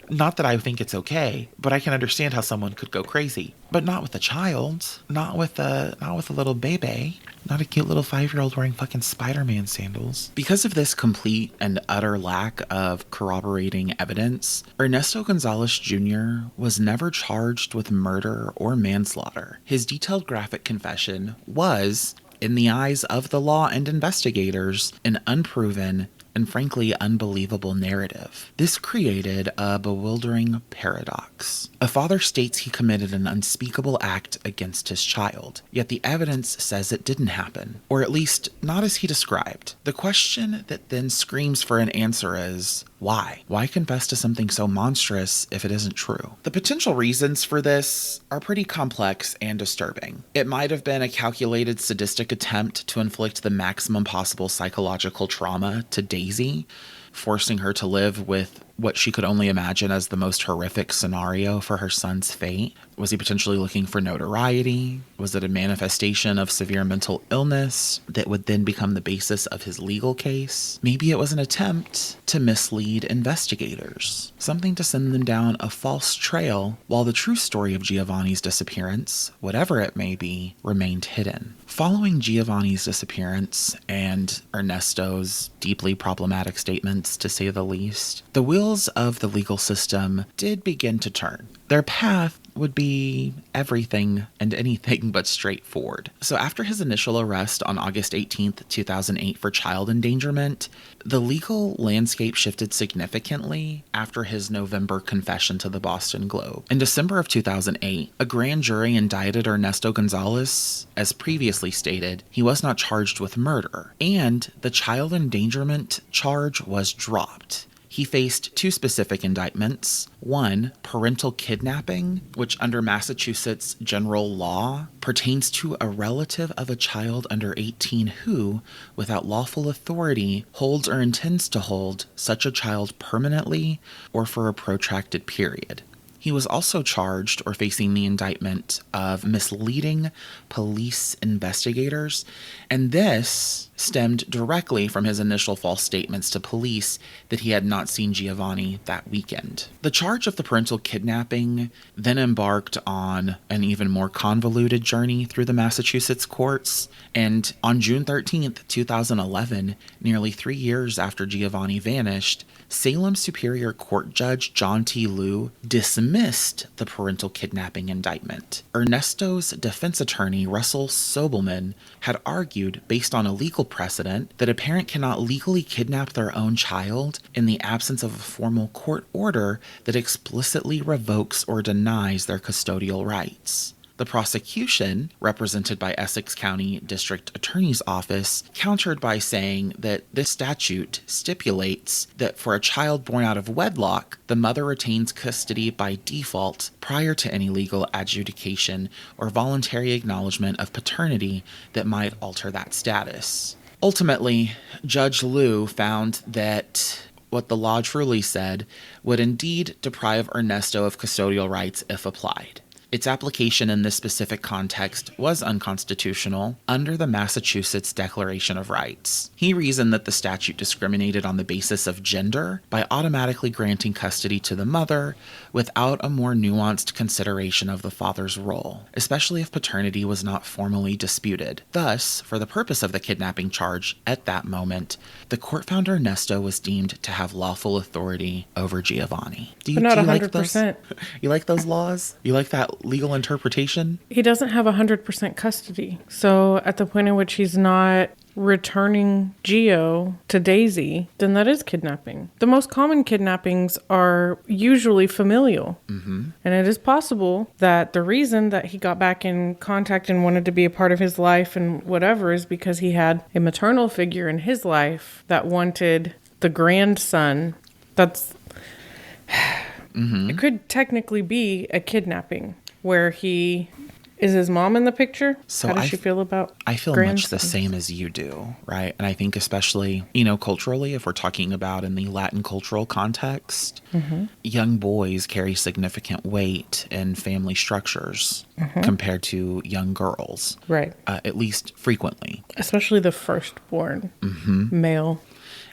Speaker 2: Not that I think it's okay, but I can understand how someone could go crazy. But not with a child. Not with a little baby. Not a cute little 5-year-old wearing fucking Spider-Man sandals. Because of this complete and utter lack of corroborating evidence, Ernesto Gonzalez Jr. was never charged with murder or manslaughter. His detailed graphic confession was, in the eyes of the law and investigators, an unproven and frankly unbelievable narrative. This created a bewildering paradox. A father states he committed an unspeakable act against his child, yet the evidence says it didn't happen, or at least not as he described. The question that then screams for an answer is, why? Why confess to something so monstrous if it isn't true? The potential reasons for this are pretty complex and disturbing. It might have been a calculated sadistic attempt to inflict the maximum possible psychological trauma to Daisy, forcing her to live with what she could only imagine as the most horrific scenario for her son's fate. Was he potentially looking for notoriety? Was it a manifestation of severe mental illness that would then become the basis of his legal case? Maybe it was an attempt to mislead investigators, something to send them down a false trail while the true story of Giovanni's disappearance, whatever it may be, remained hidden. Following Giovanni's disappearance and Ernesto's deeply problematic statements, to say the least, the wheels of the legal system did begin to turn. Their path would be everything and anything but straightforward. So after his initial arrest on August 18th, 2008 for child endangerment, the legal landscape shifted significantly after his November confession to the Boston Globe. In December of 2008, a grand jury indicted Ernesto Gonzalez. As previously stated, he was not charged with murder, and the child endangerment charge was dropped. He faced two specific indictments. One, parental kidnapping, which under Massachusetts general law pertains to a relative of a child under 18 who, without lawful authority, holds or intends to hold such a child permanently or for a protracted period. He was also charged or facing the indictment of misleading police investigators, and this stemmed directly from his initial false statements to police that he had not seen Giovanni that weekend. The charge of the parental kidnapping then embarked on an even more convoluted journey through the Massachusetts courts, and on June 13th, 2011, nearly 3 years after Giovanni vanished, Salem Superior Court Judge John T. Liu dismissed the parental kidnapping indictment. Ernesto's defense attorney, Russell Sobelman, had argued, based on a legal precedent, that a parent cannot legally kidnap their own child in the absence of a formal court order that explicitly revokes or denies their custodial rights. The prosecution, represented by Essex County District Attorney's Office, countered by saying that this statute stipulates that for a child born out of wedlock, the mother retains custody by default prior to any legal adjudication or voluntary acknowledgement of paternity that might alter that status. Ultimately, Judge Liu found that what the law truly said would indeed deprive Ernesto of custodial rights if applied. Its application in this specific context was unconstitutional under the Massachusetts Declaration of Rights. He reasoned that the statute discriminated on the basis of gender by automatically granting custody to the mother without a more nuanced consideration of the father's role, especially if paternity was not formally disputed. Thus, for the purpose of the kidnapping charge at that moment, the court found Ernesto was deemed to have lawful authority over Giovanni.
Speaker 1: But not
Speaker 2: 100%. You like those laws? You like that legal interpretation?
Speaker 1: He doesn't have 100% custody. So at the point in which he's not returning Gio to Daisy, then that is kidnapping. The most common kidnappings are usually familial. And it is possible that the reason that he got back in contact and wanted to be a part of his life and whatever is because he had a maternal figure in his life that wanted the grandson. That's... It could technically be a kidnapping where he... Is his mom in the picture?
Speaker 2: So
Speaker 1: how does she feel about
Speaker 2: I feel much the same as you do, right? And I think especially, culturally, if we're talking about in the Latin cultural context, young boys carry significant weight in family structures compared to young girls.
Speaker 1: Right.
Speaker 2: At least frequently.
Speaker 1: Especially the firstborn male.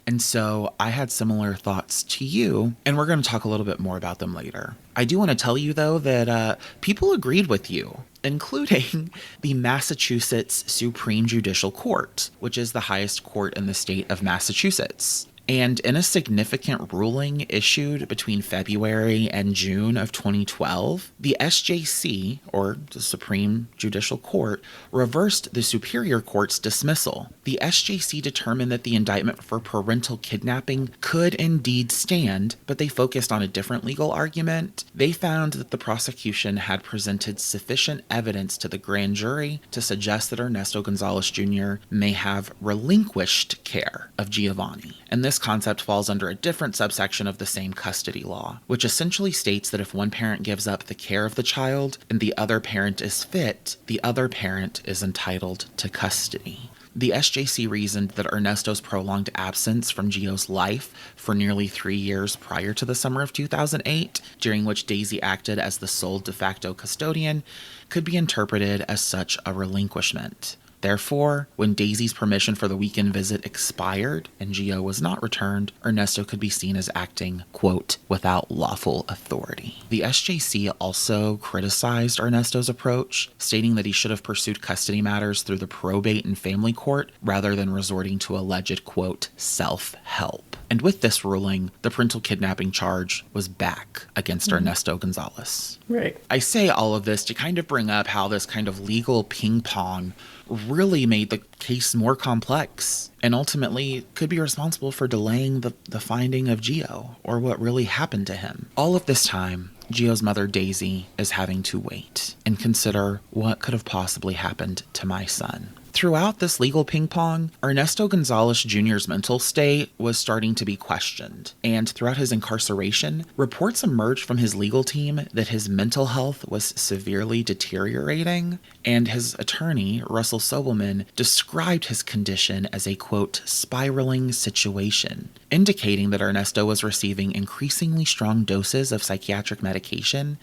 Speaker 2: And so I had similar thoughts to you, and we're going to talk a little bit more about them later. I do want to tell you, though, that people agreed with you, including the Massachusetts Supreme Judicial Court, which is the highest court in the state of Massachusetts. And in a significant ruling issued between February and June of 2012, the SJC, or the Supreme Judicial Court, reversed the Superior Court's dismissal. The SJC determined that the indictment for parental kidnapping could indeed stand, but they focused on a different legal argument. They found that the prosecution had presented sufficient evidence to the grand jury to suggest that Ernesto Gonzalez Jr. may have relinquished care of Giovanni. And this concept falls under a different subsection of the same custody law, which essentially states that if one parent gives up the care of the child and the other parent is fit, the other parent is entitled to custody. The SJC reasoned that Ernesto's prolonged absence from Gio's life for nearly 3 years prior to the summer of 2008, during which Daisy acted as the sole de facto custodian, could be interpreted as such a relinquishment. Therefore, when Daisy's permission for the weekend visit expired and Gio was not returned, Ernesto could be seen as acting, quote, without lawful authority. The SJC also criticized Ernesto's approach, stating that he should have pursued custody matters through the probate and family court rather than resorting to alleged, quote, self-help. And with this ruling, the parental kidnapping charge was back against Ernesto Gonzalez.
Speaker 1: Right.
Speaker 2: I say all of this to kind of bring up how this kind of legal ping pong really made the case more complex and ultimately could be responsible for delaying the finding of Gio or what really happened to him. All of this time, Gio's mother, Daisy, is having to wait and consider what could have possibly happened to my son. Throughout this legal ping pong, Ernesto Gonzalez Jr.'s mental state was starting to be questioned, and throughout his incarceration, reports emerged from his legal team that his mental health was severely deteriorating, and his attorney, Russell Sobelman, described his condition as a, quote, spiraling situation, indicating that Ernesto was receiving increasingly strong doses of psychiatric medication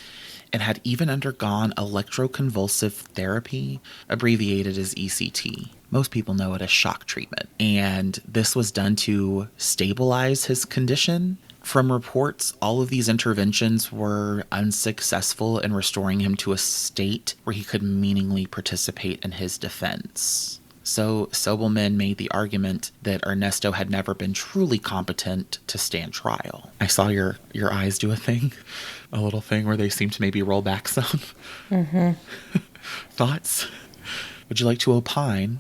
Speaker 2: and had even undergone electroconvulsive therapy, abbreviated as ECT. Most people know it as shock treatment. And this was done to stabilize his condition. From reports, all of these interventions were unsuccessful in restoring him to a state where he could meaningfully participate in his defense. So Sobelman made the argument that Ernesto had never been truly competent to stand trial. I saw your eyes do a little thing where they seem to maybe roll back some. Mm-hmm. Thoughts? Would you like to opine?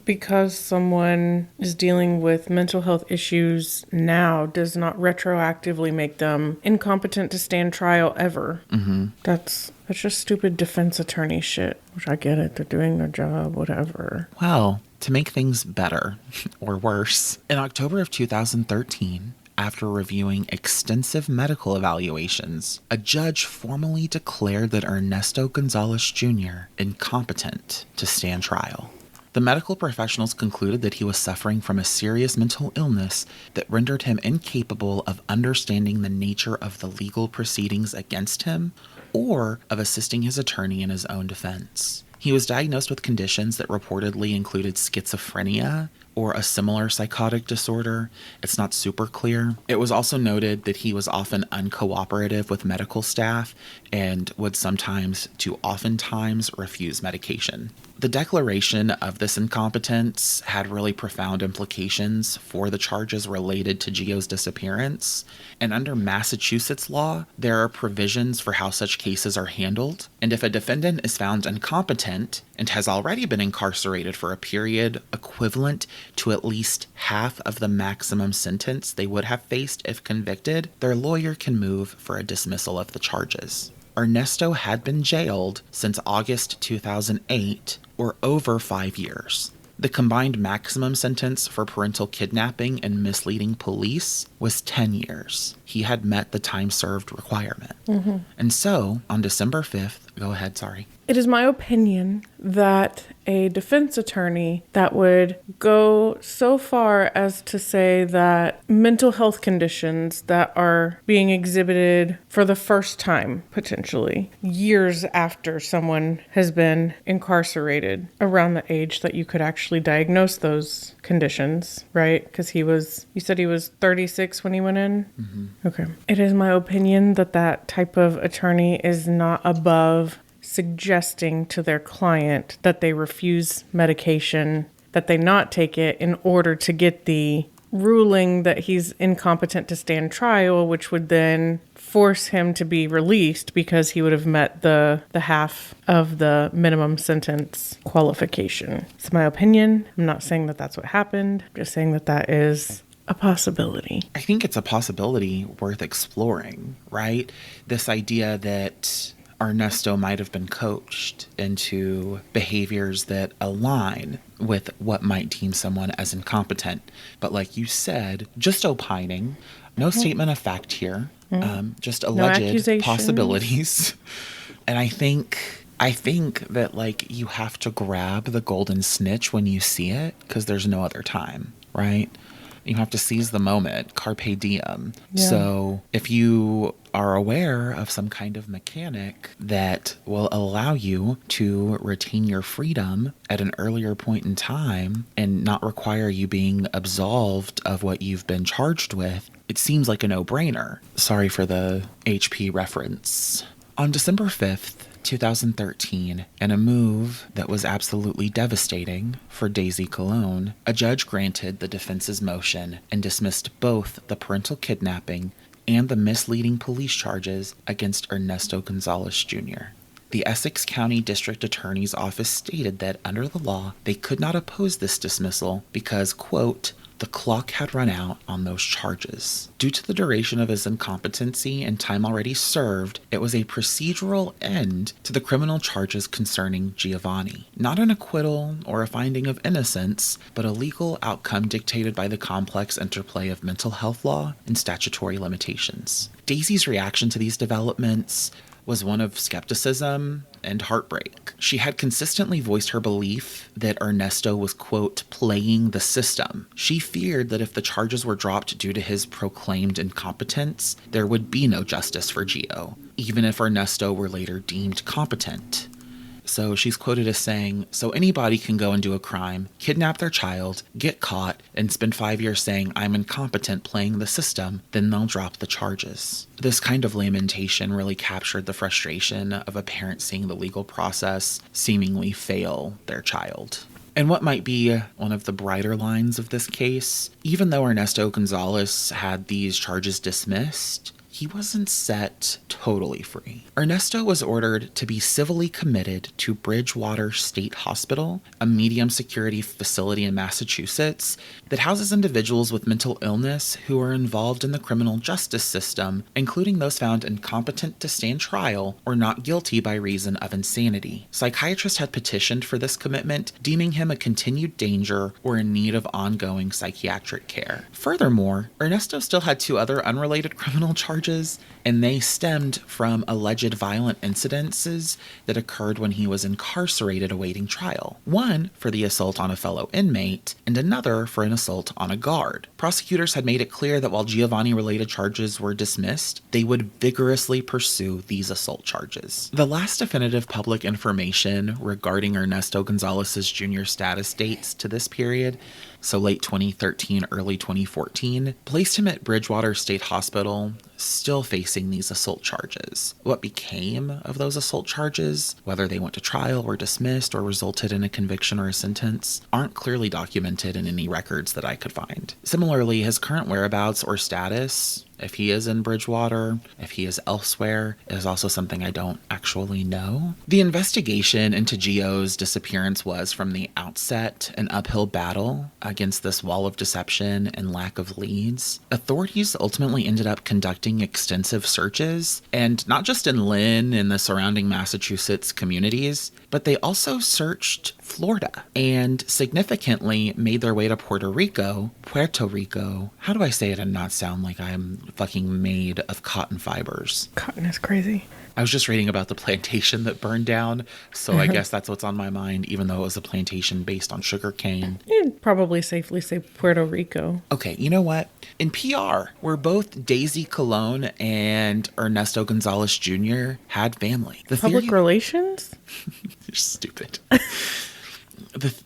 Speaker 1: Because someone is dealing with mental health issues now does not retroactively make them incompetent to stand trial ever. Mm-hmm. That's just stupid defense attorney shit, which I get it. They're doing their job, whatever.
Speaker 2: Well, to make things better or worse, in October of 2013, after reviewing extensive medical evaluations, a judge formally declared that Ernesto Gonzalez Jr. incompetent to stand trial. The medical professionals concluded that he was suffering from a serious mental illness that rendered him incapable of understanding the nature of the legal proceedings against him or of assisting his attorney in his own defense. He was diagnosed with conditions that reportedly included schizophrenia or a similar psychotic disorder. It's not super clear. It was also noted that he was often uncooperative with medical staff and would sometimes to oftentimes refuse medication. The declaration of this incompetence had really profound implications for the charges related to Gio's disappearance, and under Massachusetts law, there are provisions for how such cases are handled, and if a defendant is found incompetent and has already been incarcerated for a period equivalent to at least half of the maximum sentence they would have faced if convicted, their lawyer can move for a dismissal of the charges. Ernesto had been jailed since August 2008, or over 5 years. The combined maximum sentence for parental kidnapping and misleading police was 10 years. He had met the time served requirement. Mm-hmm. And so, on December 5th, go ahead, sorry.
Speaker 1: It is my opinion that a defense attorney that would go so far as to say that mental health conditions that are being exhibited for the first time, potentially, years after someone has been incarcerated, around the age that you could actually diagnose those conditions, right? Because you said he was 36 when he went in? Mm-hmm. Okay. It is my opinion that that type of attorney is not above suggesting to their client that they refuse medication, that they not take it in order to get the ruling that he's incompetent to stand trial, which would then force him to be released because he would have met the half of the minimum sentence qualification. It's my opinion. I'm not saying that that's what happened. I'm just saying that that is a possibility.
Speaker 2: I think it's a possibility worth exploring, right? This idea that Ernesto might have been coached into behaviors that align with what might deem someone as incompetent. But like you said, just opining, no statement of fact here, just alleged possibilities. And I think that like you have to grab the golden snitch when you see it because there's no other time, right? You have to seize the moment, carpe diem.
Speaker 1: Yeah.
Speaker 2: So if you are aware of some kind of mechanic that will allow you to retain your freedom at an earlier point in time and not require you being absolved of what you've been charged with, it seems like a no-brainer. Sorry for the HP reference. On December 5th, 2013, in a move that was absolutely devastating for Daisy Colon, a judge granted the defense's motion and dismissed both the parental kidnapping and the misleading police charges against Ernesto Gonzalez Jr. The Essex County District Attorney's Office stated that under the law, they could not oppose this dismissal because, quote, the clock had run out on those charges. Due to the duration of his incompetency and time already served, it was a procedural end to the criminal charges concerning Giovanni. Not an acquittal or a finding of innocence, but a legal outcome dictated by the complex interplay of mental health law and statutory limitations. Daisy's reaction to these developments was one of skepticism and heartbreak. She had consistently voiced her belief that Ernesto was, quote, playing the system. She feared that if the charges were dropped due to his proclaimed incompetence, there would be no justice for Gio, even if Ernesto were later deemed competent. So she's quoted as saying, so anybody can go and do a crime, kidnap their child, get caught, and spend 5 years saying I'm incompetent playing the system, then they'll drop the charges. This kind of lamentation really captured the frustration of a parent seeing the legal process seemingly fail their child. And what might be one of the brighter lines of this case, even though Ernesto Gonzalez had these charges dismissed, he wasn't set totally free. Ernesto was ordered to be civilly committed to Bridgewater State Hospital, a medium security facility in Massachusetts that houses individuals with mental illness who are involved in the criminal justice system, including those found incompetent to stand trial or not guilty by reason of insanity. Psychiatrists had petitioned for this commitment, deeming him a continued danger or in need of ongoing psychiatric care. Furthermore, Ernesto still had 2 other unrelated criminal charges, and they stemmed from alleged violent incidences that occurred when he was incarcerated awaiting trial. One for the assault on a fellow inmate, and another for an assault on a guard. Prosecutors had made it clear that while Giovanni-related charges were dismissed, they would vigorously pursue these assault charges. The last definitive public information regarding Ernesto Gonzalez Jr. status dates to this period, so late 2013, early 2014, placed him at Bridgewater State Hospital, still facing these assault charges. What became of those assault charges, whether they went to trial, were dismissed, or resulted in a conviction or a sentence, aren't clearly documented in any records that I could find. Similarly, his current whereabouts or status, if he is in Bridgewater, if he is elsewhere, is also something I don't actually know. The investigation into Gio's disappearance was, from the outset, an uphill battle against this wall of deception and lack of leads. Authorities ultimately ended up conducting extensive searches, and not just in Lynn and the surrounding Massachusetts communities, but they also searched Florida and significantly made their way to Puerto Rico. How do I say it and not sound like I'm fucking made of cotton fibers?
Speaker 1: Cotton is crazy.
Speaker 2: I was just reading about the plantation that burned down, so I guess that's what's on my mind, even though it was a plantation based on sugar cane.
Speaker 1: You'd probably safely say Puerto Rico.
Speaker 2: Okay, you know what? In PR, where both Daisy Colon and Ernesto Gonzalez Jr. had family.
Speaker 1: Public relations?
Speaker 2: You're stupid.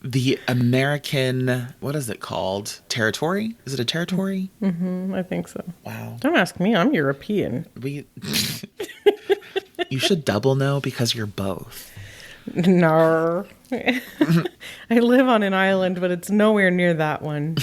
Speaker 2: The American, what is it called? Territory? Is it a territory?
Speaker 1: Mm-hmm, I think so.
Speaker 2: Wow.
Speaker 1: Don't ask me. I'm European.
Speaker 2: You should double know because you're both.
Speaker 1: No. I live on an island, but it's nowhere near that one.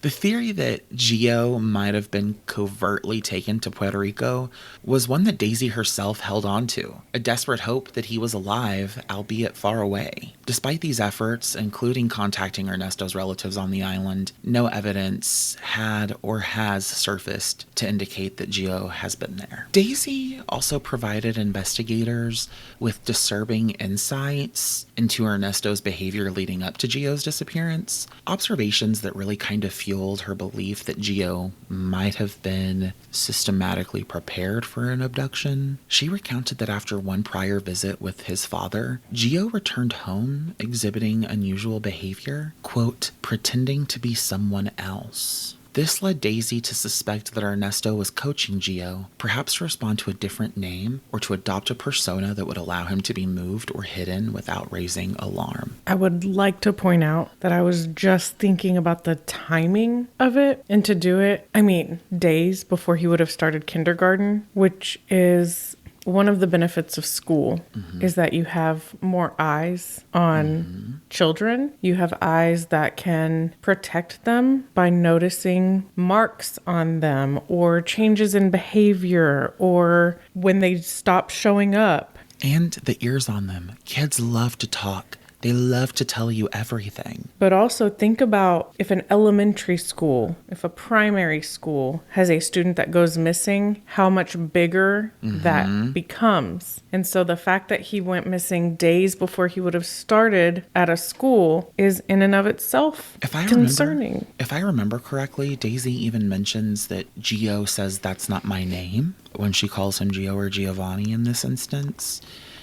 Speaker 2: The theory that Gio might have been covertly taken to Puerto Rico was one that Daisy herself held on to, a desperate hope that he was alive, albeit far away. Despite these efforts, including contacting Ernesto's relatives on the island, no evidence had or has surfaced to indicate that Gio has been there. Daisy also provided investigators with disturbing insights into into Ernesto's behavior leading up to Gio's disappearance, observations that really kind of fueled her belief that Gio might have been systematically prepared for an abduction. She recounted that after one prior visit with his father, Gio returned home exhibiting unusual behavior, quote, pretending to be someone else. This led Daisy to suspect that Ernesto was coaching Gio, perhaps to respond to a different name or to adopt a persona that would allow him to be moved or hidden without raising alarm.
Speaker 1: I would like to point out that I was just thinking about the timing of it, and to do it, days before he would have started kindergarten, which is one of the benefits of school, is that you have more eyes on children. You have eyes that can protect them by noticing marks on them or changes in behavior or when they stop showing up.
Speaker 2: And the ears on them. Kids love to talk. They love to tell you everything.
Speaker 1: But also think about if an elementary school, if a primary school has a student that goes missing, how much bigger that becomes. And so the fact that he went missing days before he would have started at a school is in and of itself concerning.
Speaker 2: If I remember correctly, Daisy even mentions that Gio says that's not my name when she calls him Gio or Giovanni in this instance.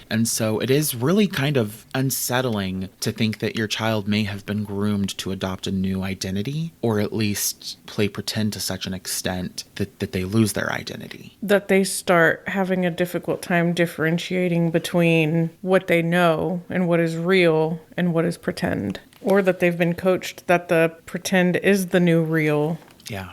Speaker 2: And so it is really kind of unsettling to think that your child may have been groomed to adopt a new identity, or at least play pretend to such an extent that they lose their identity.
Speaker 1: That they start having a difficult time differentiating between what they know and what is real and what is pretend. Or that they've been coached that the pretend is the new real.
Speaker 2: Yeah.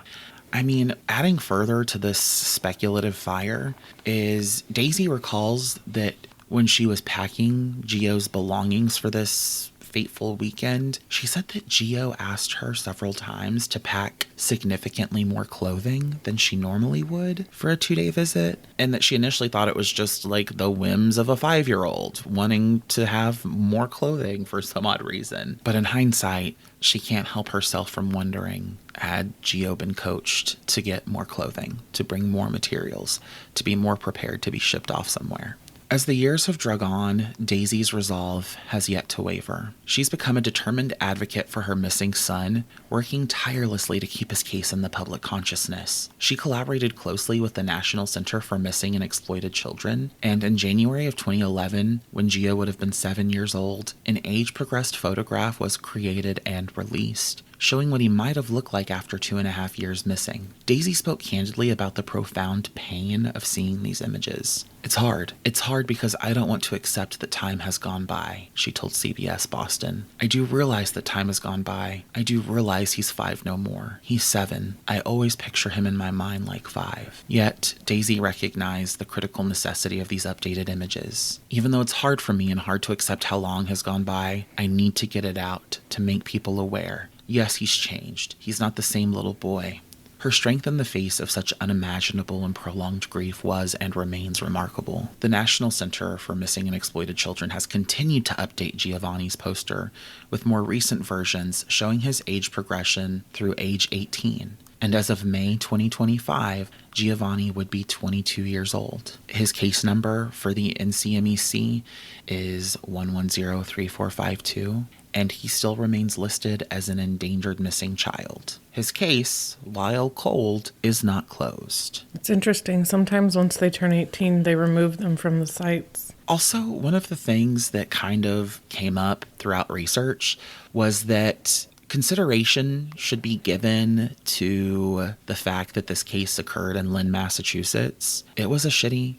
Speaker 2: Adding further to this speculative fire is Daisy recalls that when she was packing Gio's belongings for this fateful weekend, she said that Gio asked her several times to pack significantly more clothing than she normally would for a 2-day visit, and that she initially thought it was just like the whims of a 5-year-old wanting to have more clothing for some odd reason. But in hindsight, she can't help herself from wondering, had Gio been coached to get more clothing, to bring more materials, to be more prepared to be shipped off somewhere? As the years have drug on, Daisy's resolve has yet to waver. She's become a determined advocate for her missing son, working tirelessly to keep his case in the public consciousness. She collaborated closely with the National Center for Missing and Exploited Children, and in January of 2011, when Gio would have been 7 years old, an age-progressed photograph was created and released, showing what he might have looked like after 2.5 years missing. Daisy spoke candidly about the profound pain of seeing these images. It's hard. It's hard because I don't want to accept that time has gone by, she told CBS Boston. I do realize that time has gone by. I do realize he's 5 no more. He's 7. I always picture him in my mind like 5. Yet, Daisy recognized the critical necessity of these updated images. Even though it's hard for me and hard to accept how long has gone by, I need to get it out to make people aware. Yes, he's changed. He's not the same little boy. Her strength in the face of such unimaginable and prolonged grief was and remains remarkable. The National Center for Missing and Exploited Children has continued to update Giovanni's poster with more recent versions showing his age progression through age 18. And as of May 2025, Giovanni would be 22 years old. His case number for the NCMEC is 1103452. And he still remains listed as an endangered missing child. His case, while cold, is not closed.
Speaker 1: It's interesting. Sometimes once they turn 18, they remove them from the sites.
Speaker 2: Also, one of the things that kind of came up throughout research was that consideration should be given to the fact that this case occurred in Lynn, Massachusetts. It was a shitty...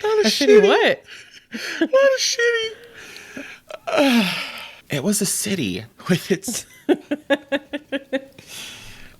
Speaker 1: Not a shitty what?
Speaker 2: Not a shitty. It was a city with its...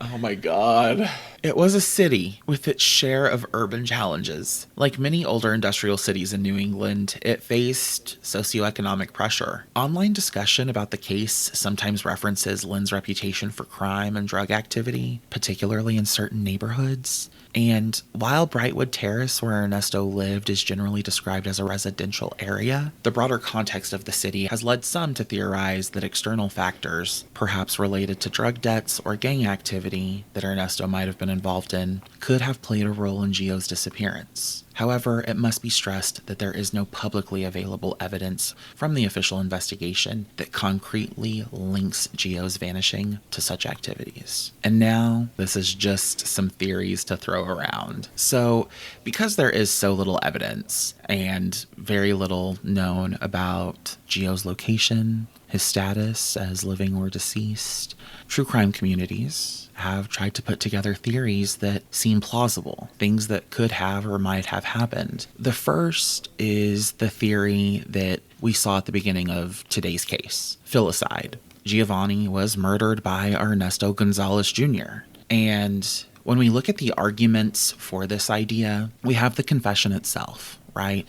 Speaker 2: Oh my God. It was a city with its share of urban challenges. Like many older industrial cities in New England, it faced socioeconomic pressure. Online discussion about the case sometimes references Lynn's reputation for crime and drug activity, particularly in certain neighborhoods. And while Brightwood Terrace, where Ernesto lived, is generally described as a residential area, the broader context of the city has led some to theorize that external factors, perhaps related to drug debts or gang activity that Ernesto might have been involved in could have played a role in Gio's disappearance. However, it must be stressed that there is no publicly available evidence from the official investigation that concretely links Gio's vanishing to such activities. And now, this is just some theories to throw around. So, because there is so little evidence and very little known about Gio's location, his status as living or deceased, true crime communities have tried to put together theories that seem plausible, things that could have or might have happened. The first is the theory that we saw at the beginning of today's case, filicide. Giovanni was murdered by Ernesto Gonzalez Jr. And when we look at the arguments for this idea, we have the confession itself, right?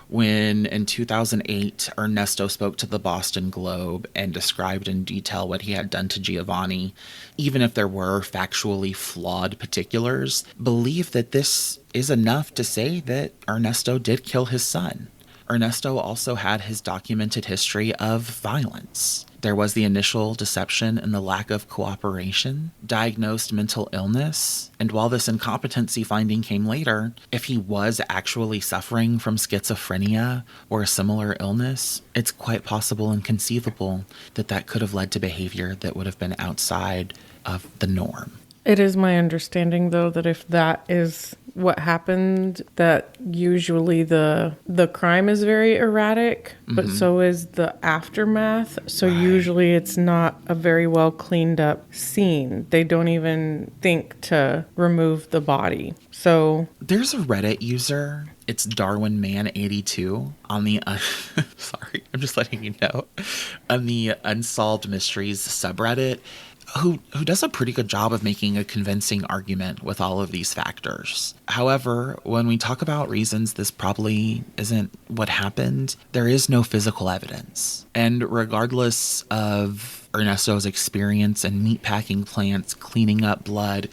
Speaker 2: When in 2008, Ernesto spoke to the Boston Globe and described in detail what he had done to Giovanni, even if there were factually flawed particulars, believe that this is enough to say that Ernesto did kill his son. Ernesto also had his documented history of violence. There was the initial deception and the lack of cooperation, diagnosed mental illness, and while this incompetency finding came later, if he was actually suffering from schizophrenia or a similar illness, it's quite possible and conceivable that that could have led to behavior that would have been outside of the norm.
Speaker 1: It is my understanding, though, that if that is what happened, that usually the crime is very erratic, but so is the aftermath. So usually it's not a very well cleaned up scene. They don't even think to remove the body. So
Speaker 2: there's a Reddit user. It's DarwinMan82 on the sorry, I'm just letting you know, on the Unsolved Mysteries subreddit, who does a pretty good job of making a convincing argument with all of these factors. However, when we talk about reasons this probably isn't what happened, there is no physical evidence. And regardless of Ernesto's experience in meatpacking plants, cleaning up blood,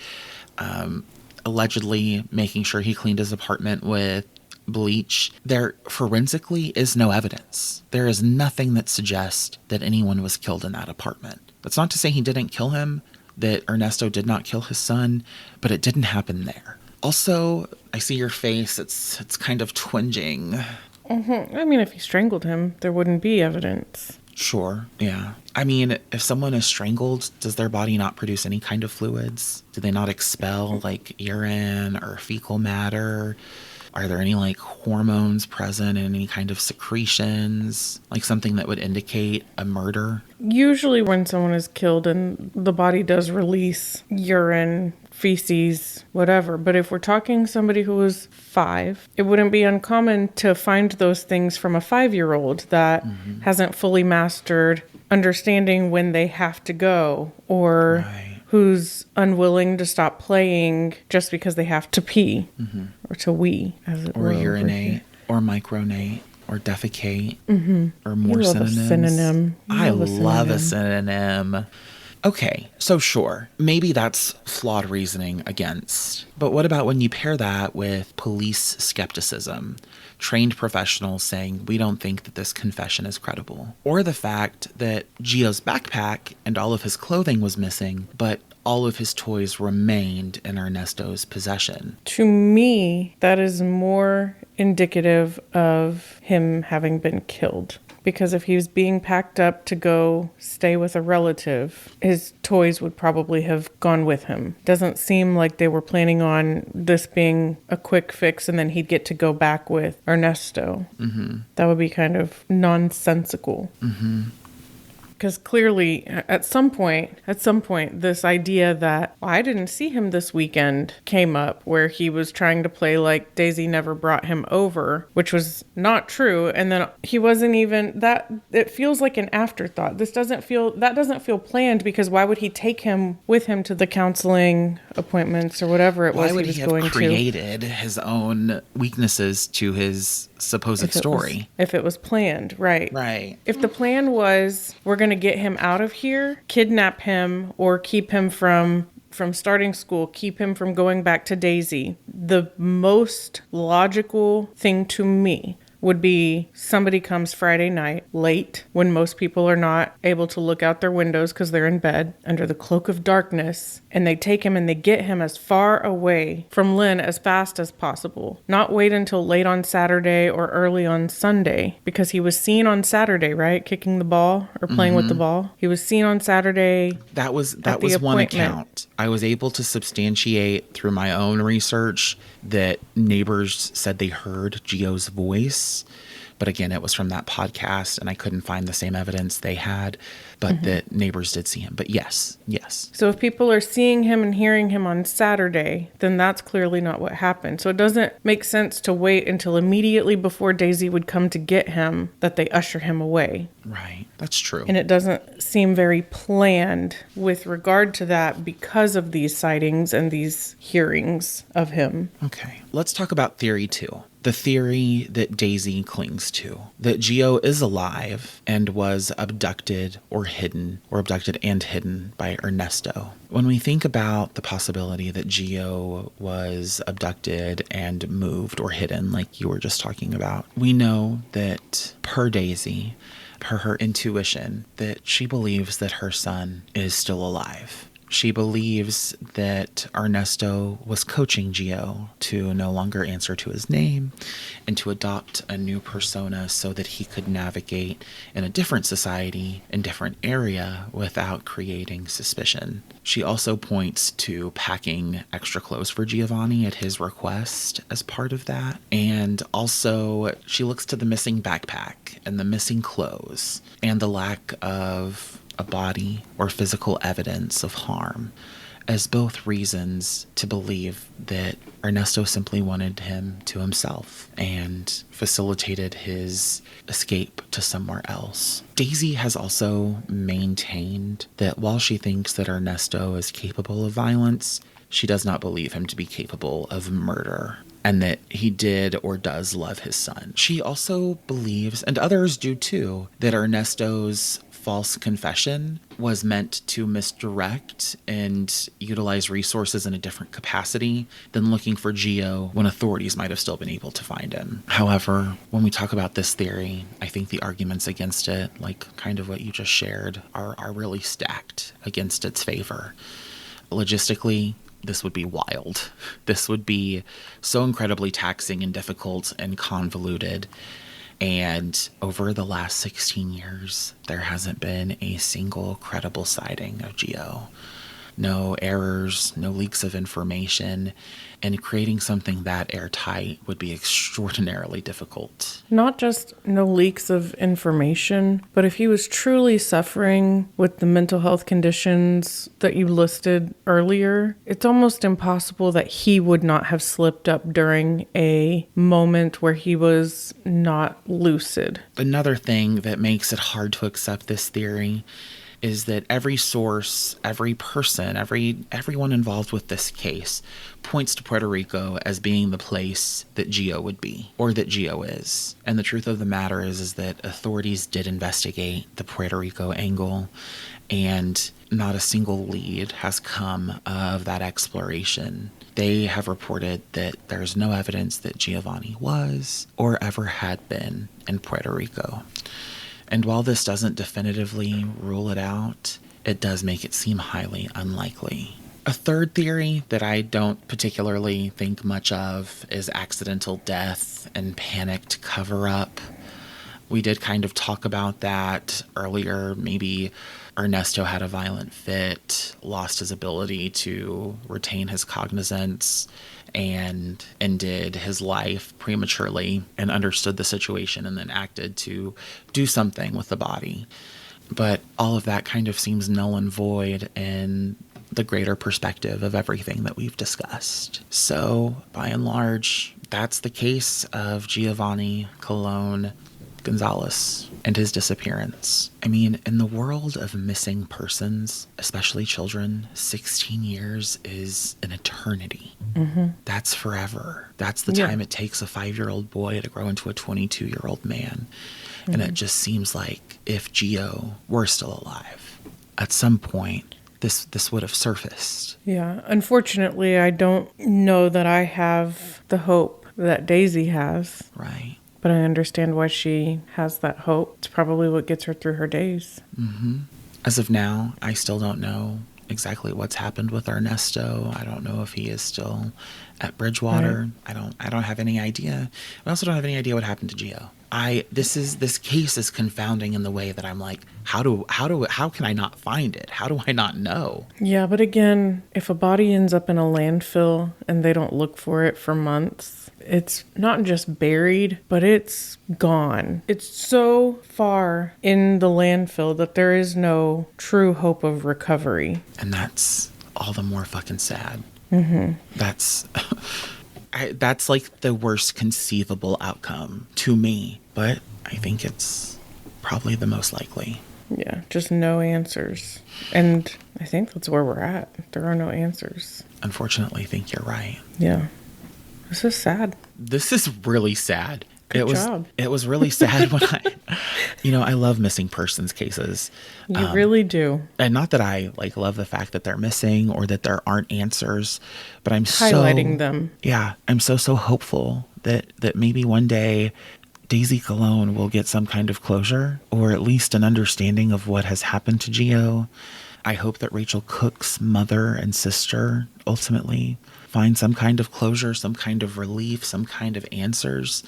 Speaker 2: allegedly making sure he cleaned his apartment with bleach, there forensically is no evidence. There is nothing that suggests that anyone was killed in that apartment. That's not to say he didn't kill him, that Ernesto did not kill his son, but it didn't happen there. Also, I see your face. It's kind of twinging.
Speaker 1: I mean, if he strangled him, there wouldn't be evidence.
Speaker 2: Sure, yeah. I mean, if someone is strangled, does their body not produce any kind of fluids? Do they not expel, like, urine or fecal matter? Are there any, like, hormones present in any kind of secretions? Like something that would indicate a murder?
Speaker 1: Usually when someone is killed and the body does release urine, feces, whatever. But if we're talking somebody who was 5, it wouldn't be uncommon to find those things from a 5-year-old that hasn't fully mastered understanding when they have to go, or who's unwilling to stop playing just because they have to pee or to wee, as it were.
Speaker 2: Or urinate, or micronate, or defecate, or more
Speaker 1: You love
Speaker 2: synonyms.
Speaker 1: a synonym.
Speaker 2: I love a synonym. Okay, so sure, maybe that's flawed reasoning against. But what about when you pair that with police skepticism? Trained professionals saying, we don't think that this confession is credible. Or the fact that Gio's backpack and all of his clothing was missing, but all of his toys remained in Ernesto's possession.
Speaker 1: To me, that is more indicative of him having been killed. Because if he was being packed up to go stay with a relative, his toys would probably have gone with him. Doesn't seem like they were planning on this being a quick fix and then he'd get to go back with Ernesto. That would be kind of nonsensical. Because clearly, at some point, this idea that, well, I didn't see him this weekend came up, where he was trying to play like Daisy never brought him over, which was not true. And then he wasn't even that. It feels like an afterthought. That doesn't feel planned, because why would he take him with him to the counseling appointments or whatever it was he was going to?
Speaker 2: Why would he have created his own weaknesses to his supposed story?
Speaker 1: If it was planned, right.
Speaker 2: Right.
Speaker 1: If the plan was, we're going to get him out of here, kidnap him, or keep him from starting school, keep him from going back to Daisy, the most logical thing to me would be somebody comes Friday night late when most people are not able to look out their windows because they're in bed under the cloak of darkness, and they take him and they get him as far away from Lynn as fast as possible. Not wait until late on Saturday or early on Sunday, because he was seen on Saturday, right? Kicking the ball or playing with the ball. He was seen on Saturday.
Speaker 2: That was one account. I was able to substantiate through my own research that neighbors said they heard Gio's voice. But again, it was from that podcast, and I couldn't find the same evidence they had, but that neighbors did see him. But yes.
Speaker 1: So if people are seeing him and hearing him on Saturday, then that's clearly not what happened. So it doesn't make sense to wait until immediately before Daisy would come to get him that they usher him away.
Speaker 2: Right. That's true.
Speaker 1: And it doesn't seem very planned with regard to that because of these sightings and these hearings of him.
Speaker 2: Okay. Let's talk about theory 2. The theory that Daisy clings to, that Gio is alive and was abducted and hidden by Ernesto. When we think about the possibility that Gio was abducted and moved or hidden, like you were just talking about, we know that per Daisy, per her intuition, that she believes that her son is still alive. She believes that Ernesto was coaching Gio to no longer answer to his name and to adopt a new persona so that he could navigate in a different society, in different area, without creating suspicion. She also points to packing extra clothes for Giovanni at his request as part of that. And also she looks to the missing backpack and the missing clothes and the lack of a body or physical evidence of harm as both reasons to believe that Ernesto simply wanted him to himself and facilitated his escape to somewhere else. Daisy has also maintained that while she thinks that Ernesto is capable of violence, she does not believe him to be capable of murder, and that he did or does love his son. She also believes, and others do too, that Ernesto's false confession was meant to misdirect and utilize resources in a different capacity than looking for Gio when authorities might have still been able to find him. However, when we talk about this theory, I think the arguments against it, like kind of what you just shared, are really stacked against its favor. Logistically, this would be wild. This would be so incredibly taxing and difficult and convoluted. And over the last 16 years, there hasn't been a single credible sighting of Gio. No errors, no leaks of information, and creating something that airtight would be extraordinarily difficult.
Speaker 1: Not just no leaks of information, but if he was truly suffering with the mental health conditions that you listed earlier, it's almost impossible that he would not have slipped up during a moment where he was not lucid.
Speaker 2: Another thing that makes it hard to accept this theory is that every source, every person, everyone involved with this case points to Puerto Rico as being the place that Gio would be, or that Gio is. And the truth of the matter is that authorities did investigate the Puerto Rico angle, and not a single lead has come of that exploration. They have reported that there's no evidence that Giovanni was or ever had been in Puerto Rico. And while this doesn't definitively rule it out, it does make it seem highly unlikely. A third theory that I don't particularly think much of is accidental death and panicked cover-up. We did kind of talk about that earlier. Maybe Ernesto had a violent fit, lost his ability to retain his cognizance, and ended his life prematurely and understood the situation and then acted to do something with the body. But all of that kind of seems null and void in the greater perspective of everything that we've discussed. So, by and large, that's the case of Giovanni Colon Gonzalez and his disappearance. I mean, in the world of missing persons, especially children, 16 years is an eternity. Mm-hmm. That's forever. That's the time it takes a 5-year-old boy to grow into a 22-year-old man. Mm-hmm. And it just seems like if Gio were still alive, at some point, this would have surfaced.
Speaker 1: Yeah. Unfortunately, I don't know that I have the hope that Daisy has.
Speaker 2: Right.
Speaker 1: But I understand why she has that hope. It's probably what gets her through her days.
Speaker 2: As of now, I still don't know exactly what's happened with Ernesto. I don't know if he is still at Bridgewater. Right. I don't have any idea. I also don't have any idea what happened to Gio. This case is confounding in the way that I'm like, how can I not find it? How do I not know?
Speaker 1: Yeah, but again, if a body ends up in a landfill and they don't look for it for months, it's not just buried, but it's gone. It's so far in the landfill that there is no true hope of recovery.
Speaker 2: And that's all the more fucking sad. That's like the worst conceivable outcome to me, but I think it's probably the most likely.
Speaker 1: Yeah, just no answers. And I think that's where we're at. There are no answers.
Speaker 2: Unfortunately, I think you're right.
Speaker 1: Yeah. This is sad.
Speaker 2: This is really sad.
Speaker 1: Good job.
Speaker 2: It was really sad when I love missing persons cases.
Speaker 1: You really do.
Speaker 2: And not that I love the fact that they're missing or that there aren't answers, but I'm
Speaker 1: highlighting them.
Speaker 2: Yeah, I'm so hopeful that maybe one day Daisy Colon will get some kind of closure or at least an understanding of what has happened to Gio. I hope that Rachel Cook's mother and sister ultimately find some kind of closure, some kind of relief, some kind of answers.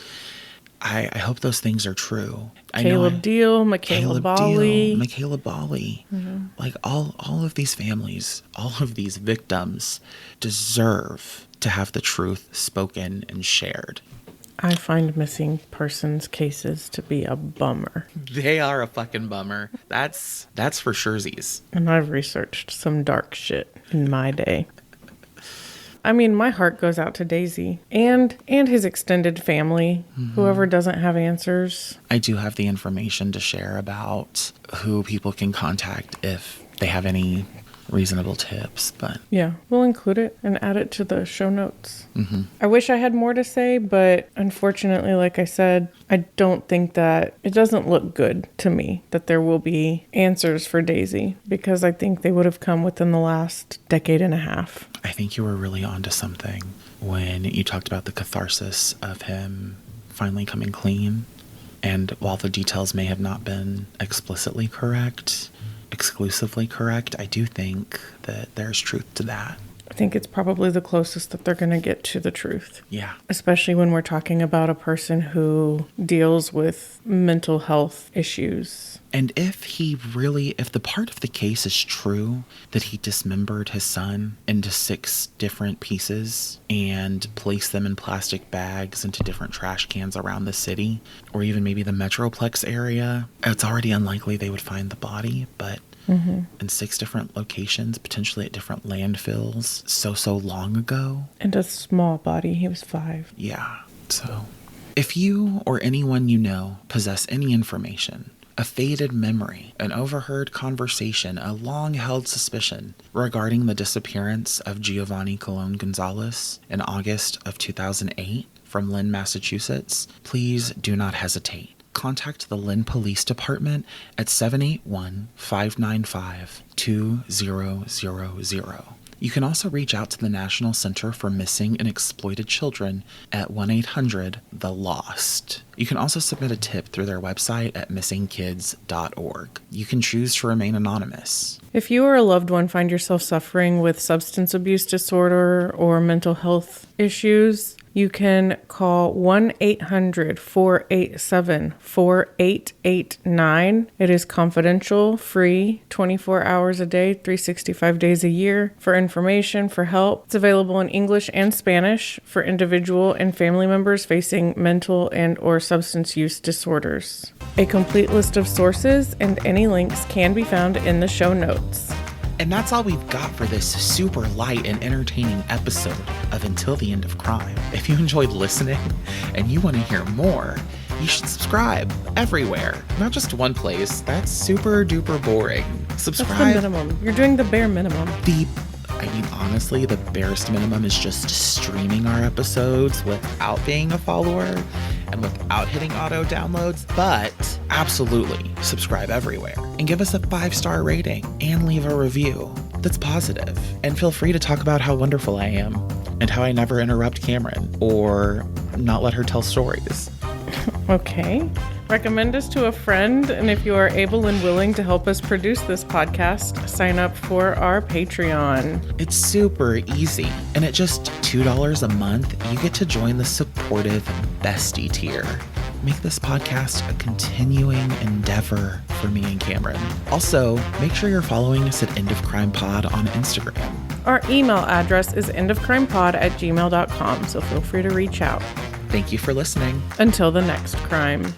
Speaker 2: I hope those things are true.
Speaker 1: Caleb Deal, Michaela Bali.
Speaker 2: Like all of these families, all of these victims deserve to have the truth spoken and shared.
Speaker 1: I find missing persons cases to be a bummer.
Speaker 2: They are a fucking bummer. That's for surezies.
Speaker 1: And I've researched some dark shit in my day. I mean, my heart goes out to Daisy and his extended family, whoever doesn't have answers.
Speaker 2: I do have the information to share about who people can contact if they have any reasonable tips, but
Speaker 1: yeah, we'll include it and add it to the show notes. I wish I had more to say, but unfortunately, like I said, I don't think that it doesn't look good to me that there will be answers for Daisy, because I think they would have come within the last decade and a half.
Speaker 2: I think you were really onto something when you talked about the catharsis of him finally coming clean. And while the details may have not been explicitly correct, exclusively correct, I do think that there's truth to that.
Speaker 1: I think it's probably the closest that they're going to get to the truth.
Speaker 2: Yeah.
Speaker 1: Especially when we're talking about a person who deals with mental health issues.
Speaker 2: And if the part of the case is true that he dismembered his son into 6 different pieces and placed them in plastic bags into different trash cans around the city, or even maybe the Metroplex area, it's already unlikely they would find the body, but in 6 different locations, potentially at different landfills, so long ago.
Speaker 1: And a small body. He was 5.
Speaker 2: Yeah. So if you or anyone you know possess any information, a faded memory, an overheard conversation, a long-held suspicion regarding the disappearance of Giovanni Colon Gonzalez in August of 2008 from Lynn, Massachusetts, please do not hesitate. Contact the Lynn Police Department at 781-595-2000. You can also reach out to the National Center for Missing and Exploited Children at 1-800-THE-LOST. You can also submit a tip through their website at missingkids.org. You can choose to remain anonymous.
Speaker 1: If you or a loved one find yourself suffering with substance abuse disorder or mental health issues, you can call 1-800-487-4889. It is confidential, free, 24 hours a day, 365 days a year. For information, for help, it's available in English and Spanish for individual and family members facing mental and or substance use disorders. A complete list of sources and any links can be found in the show notes.
Speaker 2: And that's all we've got for this super light and entertaining episode of Until the End of Crime. If you enjoyed listening and you want to hear more, you should subscribe everywhere. Not just one place. That's super duper boring. Subscribe.
Speaker 1: That's the minimum. You're doing the bare minimum.
Speaker 2: Honestly, the barest minimum is just streaming our episodes without being a follower and without hitting auto downloads, but absolutely subscribe everywhere and give us a 5-star rating and leave a review that's positive. And feel free to talk about how wonderful I am and how I never interrupt Cameron or not let her tell stories.
Speaker 1: Okay. Recommend us to a friend, and if you are able and willing to help us produce this podcast, sign up for our Patreon.
Speaker 2: It's super easy, and at just $2 a month, you get to join the supportive bestie tier. Make this podcast a continuing endeavor for me and Cameron. Also, make sure you're following us at End of Crime Pod on Instagram.
Speaker 1: Our email address is endofcrimepod@gmail.com, so feel free to reach out.
Speaker 2: Thank you for listening.
Speaker 1: Until the next crime.